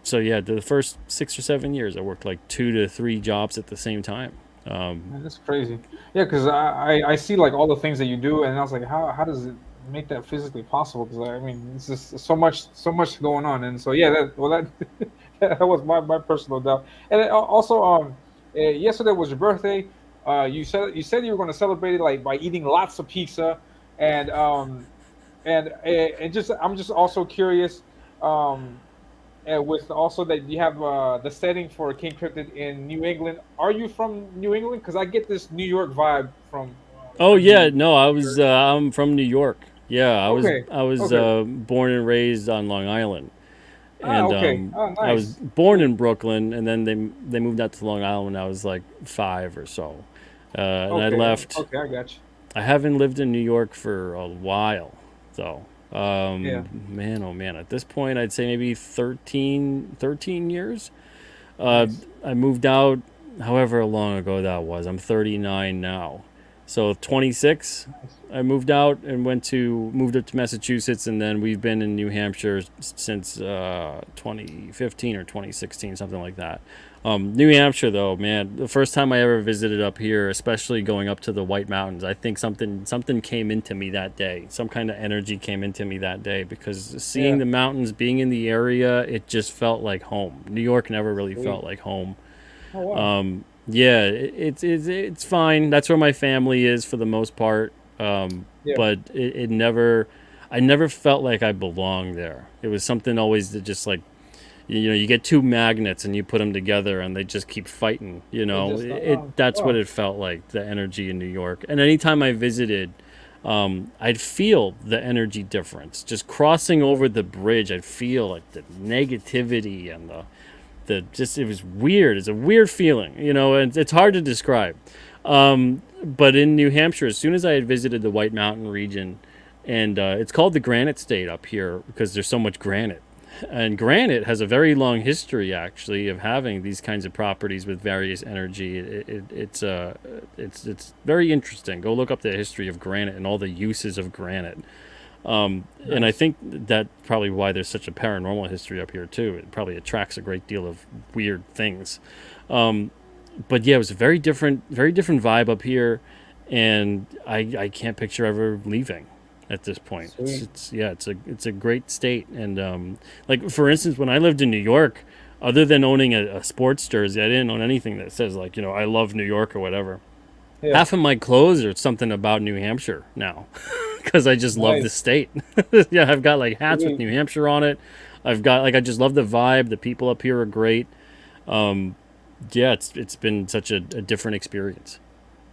S2: so yeah, the first 6 or 7 years, I worked like 2 to 3 jobs at the same time.
S1: Man, that's crazy. Yeah, because I see like all the things that you do, and I was like, how does it make that physically possible? Because I mean, it's just so much going on, and so yeah, that that was my personal doubt. And then also, yesterday was your birthday. You said you were going to celebrate it like by eating lots of pizza, and and just I'm just also curious. Um, and with also that you have the setting for King Cryptid in New England. Are you from New England? Because I get this New York vibe
S2: Oh
S1: from
S2: yeah,
S1: you.
S2: no, I'm from New York. Yeah, I was
S1: Okay,
S2: I was
S1: okay,
S2: born and raised on Long Island, and
S1: okay. Oh,
S2: I was
S1: nice,
S2: born
S1: cool.
S2: in Brooklyn, and then they moved out to Long Island when I was like 5 or so, and I
S1: Okay,
S2: left.
S1: okay, I got you.
S2: I haven't lived in New York for a while, so
S1: Yeah,
S2: man, oh man, at this point I'd say maybe 13 years. Uh,
S1: nice.
S2: I moved out however long ago that was. I'm 39 now. So 26,
S1: Nice.
S2: I moved out and moved up to Massachusetts, and then we've been in New Hampshire since 2015 or 2016, something like that. New Hampshire, though, man, the first time I ever visited up here, especially going up to the White Mountains, I think something came into me that day. Some kind of energy came into me that day because seeing
S1: Yeah.
S2: the mountains, being in the area, it just felt like home. New York never really
S1: Sweet.
S2: felt like home.
S1: Oh wow.
S2: Yeah, it's fine. That's where my family is for the most part.
S1: Yeah.
S2: But it never, I never felt like I belonged there. It was something always that just like, you know, you get two magnets and you put them together and they just keep fighting. You
S1: It
S2: know,
S1: just
S2: that's what
S1: wow.
S2: it felt like, the energy in New York. And anytime I visited, I'd feel the energy difference. Just crossing
S1: Yeah.
S2: over the bridge, I'd feel like the negativity and the just, it was weird. It's a weird feeling, you know, and it's hard to describe. But in New Hampshire, as soon as I had visited the White Mountain region, and it's called the Granite State up here because there's so much granite. And granite has a very long history, actually, of having these kinds of properties with various energy. It's very interesting. Go look up the history of granite and all the uses of granite. And I
S1: Nice.
S2: think that probably why there's such a paranormal history up here too. It probably attracts a great deal of weird things. Um, but yeah, it was a very different vibe up here, and I can't picture ever leaving at this point.
S1: Sweet.
S2: It's a great state, and like for instance, when I lived in New York, other than owning a sports jersey, I didn't own anything that says like, you know, I love New York or whatever.
S1: Yeah.
S2: Half of my clothes are something about New Hampshire now, because I just love the
S1: Nice.
S2: state. Yeah, I've got like hats with
S1: Sweet.
S2: New Hampshire on it. I've got like, I just love the vibe. The people up here are great. Um, yeah, it's been such a different experience.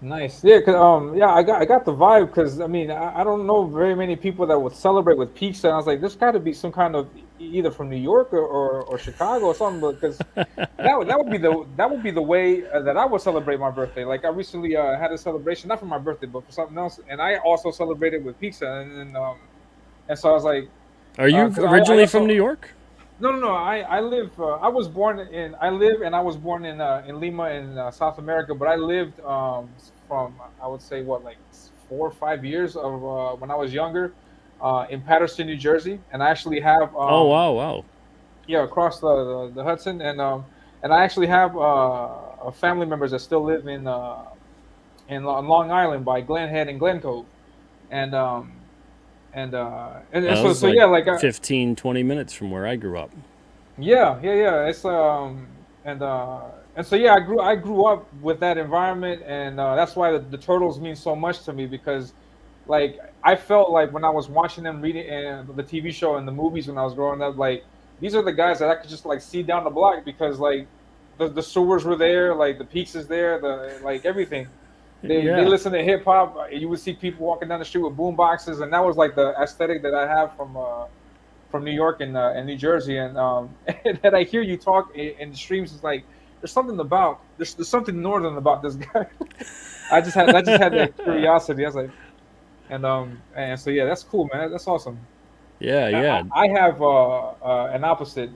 S1: Nice. Yeah, cause yeah, I got the vibe because I mean I don't know very many people that would celebrate with pizza. And I was like, there's got to be some kind of either from New York or Chicago or something, because that would be the way that I would celebrate my birthday. Like I recently had a celebration not for my birthday but for something else, and I also celebrated with pizza, and so I was like,
S2: Are you
S1: because I
S2: originally from New
S1: also
S2: York?
S1: no, no, no. I live. I was born in. I live and I was born in Lima in South America. But I lived from I would say what like 4 or 5 years of when I was younger in Paterson, New Jersey, and I actually have
S2: Oh wow, wow.
S1: yeah across the Hudson, and I actually have family members that still live in Long Island by Glen Head and Glen Cove, and and
S2: That
S1: so
S2: was
S1: so
S2: like
S1: yeah like
S2: 15, 20 minutes from where I grew up.
S1: yeah, yeah, yeah. It's and so yeah, I grew up with that environment, and that's why the turtles mean so much to me because like I felt like when I was watching them reading and the TV show and the movies when I was growing up, like these are the guys that I could just like see down the block because like the sewers were there, like the pizzas there, the like everything. They
S2: Yeah.
S1: listen to hip hop. You would see people walking down the street with boom boxes, and that was like the aesthetic that I have from New York and New Jersey, and and that I hear you talk in the streams is like there's something northern about this guy. I just had that curiosity. I was like, and so yeah, that's cool, man. That's awesome.
S2: Yeah,
S1: I,
S2: yeah.
S1: I have an opposite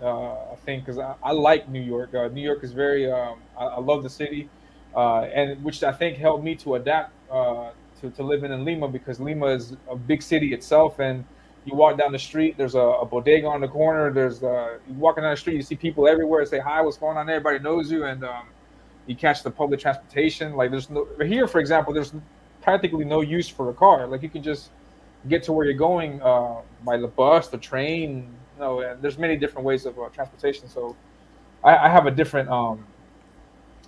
S1: thing because I like New York. New York is very I love the city, and which I think helped me to adapt to living in Lima because Lima is a big city itself, and you walk down the street, there's a bodega on the corner. There's you walking down the street, you see people everywhere. Say hi, what's going on? Everybody knows you, and you catch the public transportation. Like there's no here, for example, there's practically no use for a car. Like you can just get to where you're going by the bus, the train. And there's many different ways of transportation. So I have a different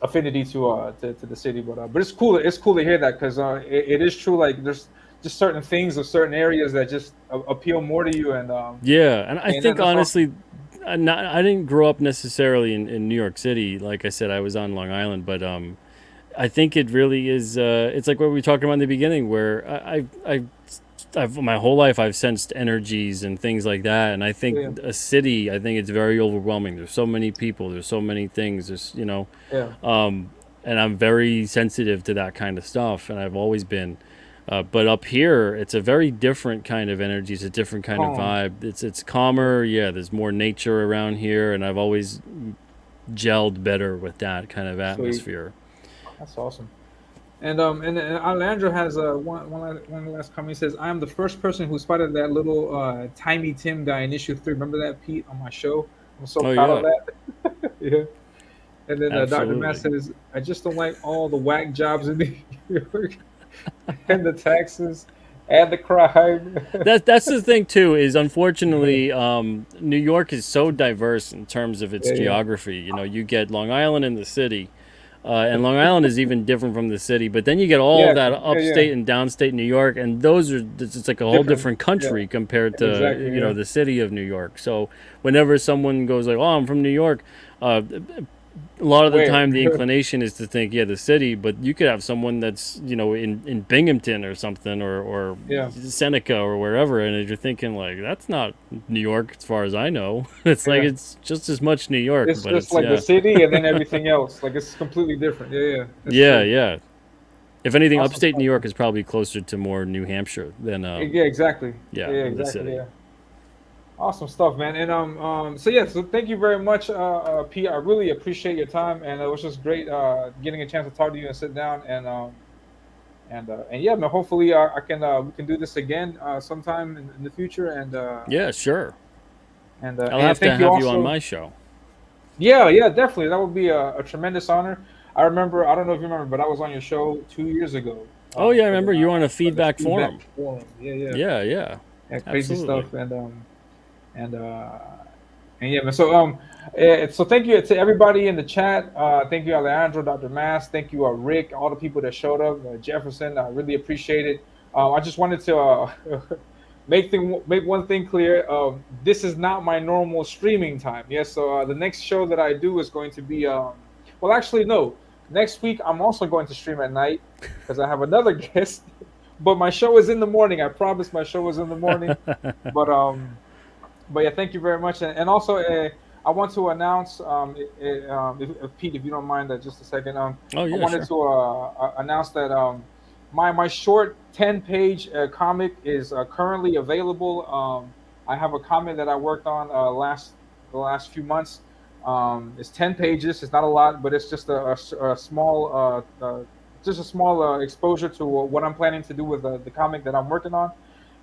S1: affinity to the city, but it's cool. It's cool to hear that because it is true. Like there's just certain things of certain areas that just appeal more to you,
S2: Yeah, and I
S1: and
S2: think
S1: that's awesome.
S2: honestly, I didn't grow up necessarily in New York City. Like I said, I was on Long Island, but I think it really is. It's like what we talked about in the beginning, where I've my whole life I've sensed energies and things like that, and I think
S1: Yeah,
S2: a city, I think it's very overwhelming. There's so many people, there's so many things. There's
S1: yeah.
S2: and I'm very sensitive to that kind of stuff, and I've always been. But up here, it's a very different kind of energy. It's a different kind of
S1: Calm,
S2: vibe. It's calmer. Yeah, there's more nature around here, and I've always gelled better with that kind of
S1: sweet.
S2: atmosphere.
S1: That's awesome. And Alejandro has one last comment. He says, "I am the first person who spotted that little Tiny Tim guy in issue 3. Remember that, Pete, on my show? I'm so
S2: Oh
S1: proud of
S2: yeah,
S1: that." Yeah. And then Dr. Matt
S2: Absolutely.
S1: says, I just don't like all the whack jobs in New York and the taxes and the crime.
S2: That's the thing too. Is unfortunately, New York is so diverse in terms of its
S1: Yeah, yeah,
S2: geography. You know, you get Long Island in the city, and Long Island is even different from the city. But then you get all of
S1: yeah,
S2: that
S1: yeah, yeah.
S2: upstate and downstate New York, and those are it's like a whole
S1: Different.
S2: different
S1: Yeah,
S2: country compared to
S1: exactly.
S2: you know
S1: Yeah,
S2: the city of New York. So whenever someone goes like, "Oh, I'm from New York," a lot of the
S1: where?
S2: time the inclination is to think, yeah, the city, but you could have someone that's, you know, in Binghamton or something, or
S1: Yeah,
S2: Seneca or wherever, and you're thinking like, that's not New York as far as I know. It's like
S1: yeah.
S2: it's just as much New York,
S1: It's
S2: but
S1: just
S2: it's
S1: like the
S2: yeah,
S1: city and then everything else. Like it's completely different. Yeah, yeah. That's
S2: yeah,
S1: true.
S2: yeah. If anything,
S1: Awesome
S2: upstate New
S1: stuff,
S2: York
S1: man.
S2: is probably closer to more New Hampshire than
S1: Yeah, exactly.
S2: yeah,
S1: Yeah,
S2: the
S1: exactly.
S2: city.
S1: Yeah. Awesome stuff, man. And so yeah, so thank you very much, Pete. I really appreciate your time, and it was just great getting a chance to talk to you and sit down and yeah, man. Hopefully, I can we can do this again sometime in the future,
S2: Yeah, sure. I'll
S1: and
S2: have to
S1: thank you
S2: have you on
S1: also.
S2: my show.
S1: Yeah, yeah, definitely. That would be a tremendous honor. I remember. I don't know if you remember, but I was on your show 2 years ago
S2: Oh yeah, I
S1: for
S2: remember you were on a
S1: the
S2: feedback
S1: feedback
S2: forum.
S1: forum. Yeah, yeah,
S2: Yeah, yeah,
S1: yeah, crazy
S2: absolutely.
S1: stuff, and uh and yeah, man. So so thank you to everybody in the chat. Thank you, Alejandro, Dr. Mass. Thank you, Rick, all the people that showed up, Jefferson. I really appreciate it. I just wanted to make one thing clear. This is not my normal streaming time. Yes, so the next show that I do is going to be well, actually, no. Next week I'm also going to stream at night because I have another guest. But my show is in the morning. I promise my show is in the morning. But but yeah, thank you very much. And also, I want to announce, if Pete, if you don't mind, just a second.
S2: Oh
S1: I
S2: yeah,
S1: wanted
S2: sure.
S1: to announce that my short 10-page comic is currently available. I have a comic that I worked on the last few months. It's 10 pages. It's not a lot, but it's just a small just a small exposure to what I'm planning to do with the comic that I'm working on,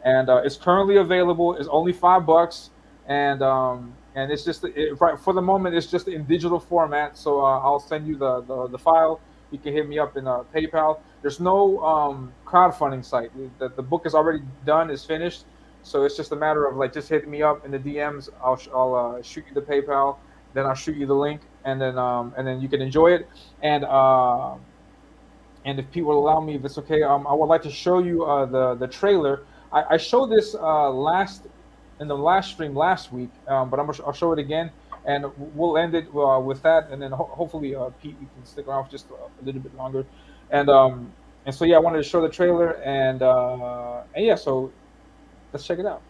S1: and it's currently available. It's only $5, and it's just right for the moment. It's just in digital format. So I'll send you the file. You can hit me up in PayPal. There's no crowdfunding site. The book is already done. Is finished. So it's just a matter of like just hitting me up in the DMs. I'll shoot you the PayPal. Then I'll shoot you the link, and then you can enjoy it. And and if people allow me, if it's okay, I would like to show you the trailer. I showed this last in the last stream last week, but I'll show it again, and we'll end it with that, and then hopefully Pete, you can stick around for just a little bit longer, and so yeah, I wanted to show the trailer, and yeah, so let's check it out.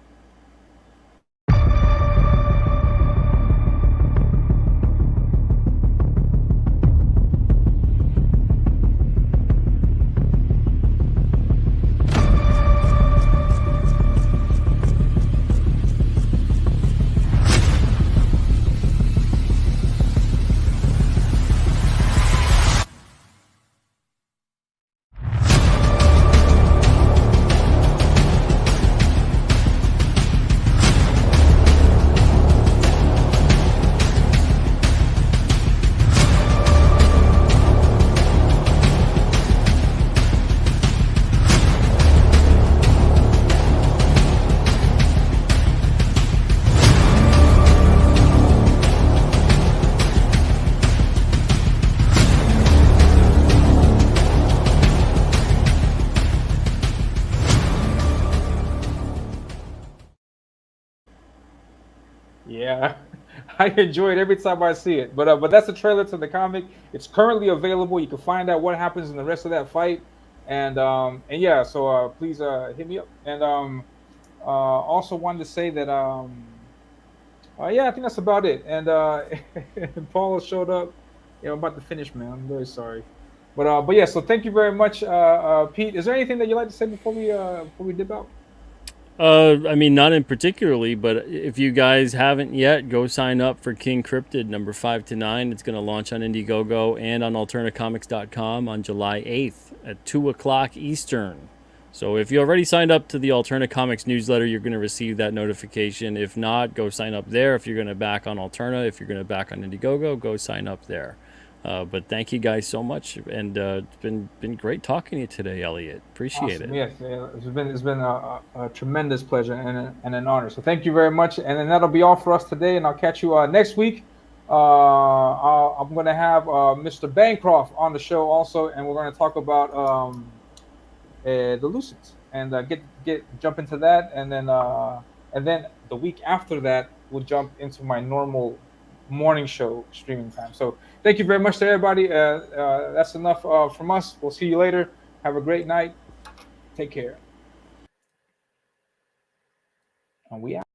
S1: Yeah, I enjoy it every time I see it. But that's the trailer to the comic. It's currently available. You can find out what happens in the rest of that fight, and yeah. So please hit me up. And also wanted to say that yeah, I think that's about it. And and Paul showed up. Yeah, I'm about to finish, man. I'm very sorry. But yeah. So thank you very much, Pete. Is there anything that you'd like to say before we dip out?
S2: I mean, not in particularly, but if you guys haven't yet, go sign up for King Cryptid number 5 to 9. It's going to launch on Indiegogo and on AlternaComics.com on July 8th at 2 o'clock Eastern. So if you already signed up to the Alterna Comics newsletter, you're going to receive that notification. If not, go sign up there. If you're going to back on Alterna, if you're going to back on Indiegogo, go sign up there. But thank you guys so much, and it's been great talking to you today, Elliot. Appreciate
S1: Awesome.
S2: it.
S1: Yes, it's been a tremendous pleasure and an honor. So thank you very much. And then that'll be all for us today. And I'll catch you next week. I'm going to have Mr. Bancroft on the show also, and we're going to talk about the Lucids and jump into that. And then the week after that, we'll jump into my normal morning show streaming time. So thank you very much to everybody. That's enough from us. We'll see you later. Have a great night. Take care. And we out.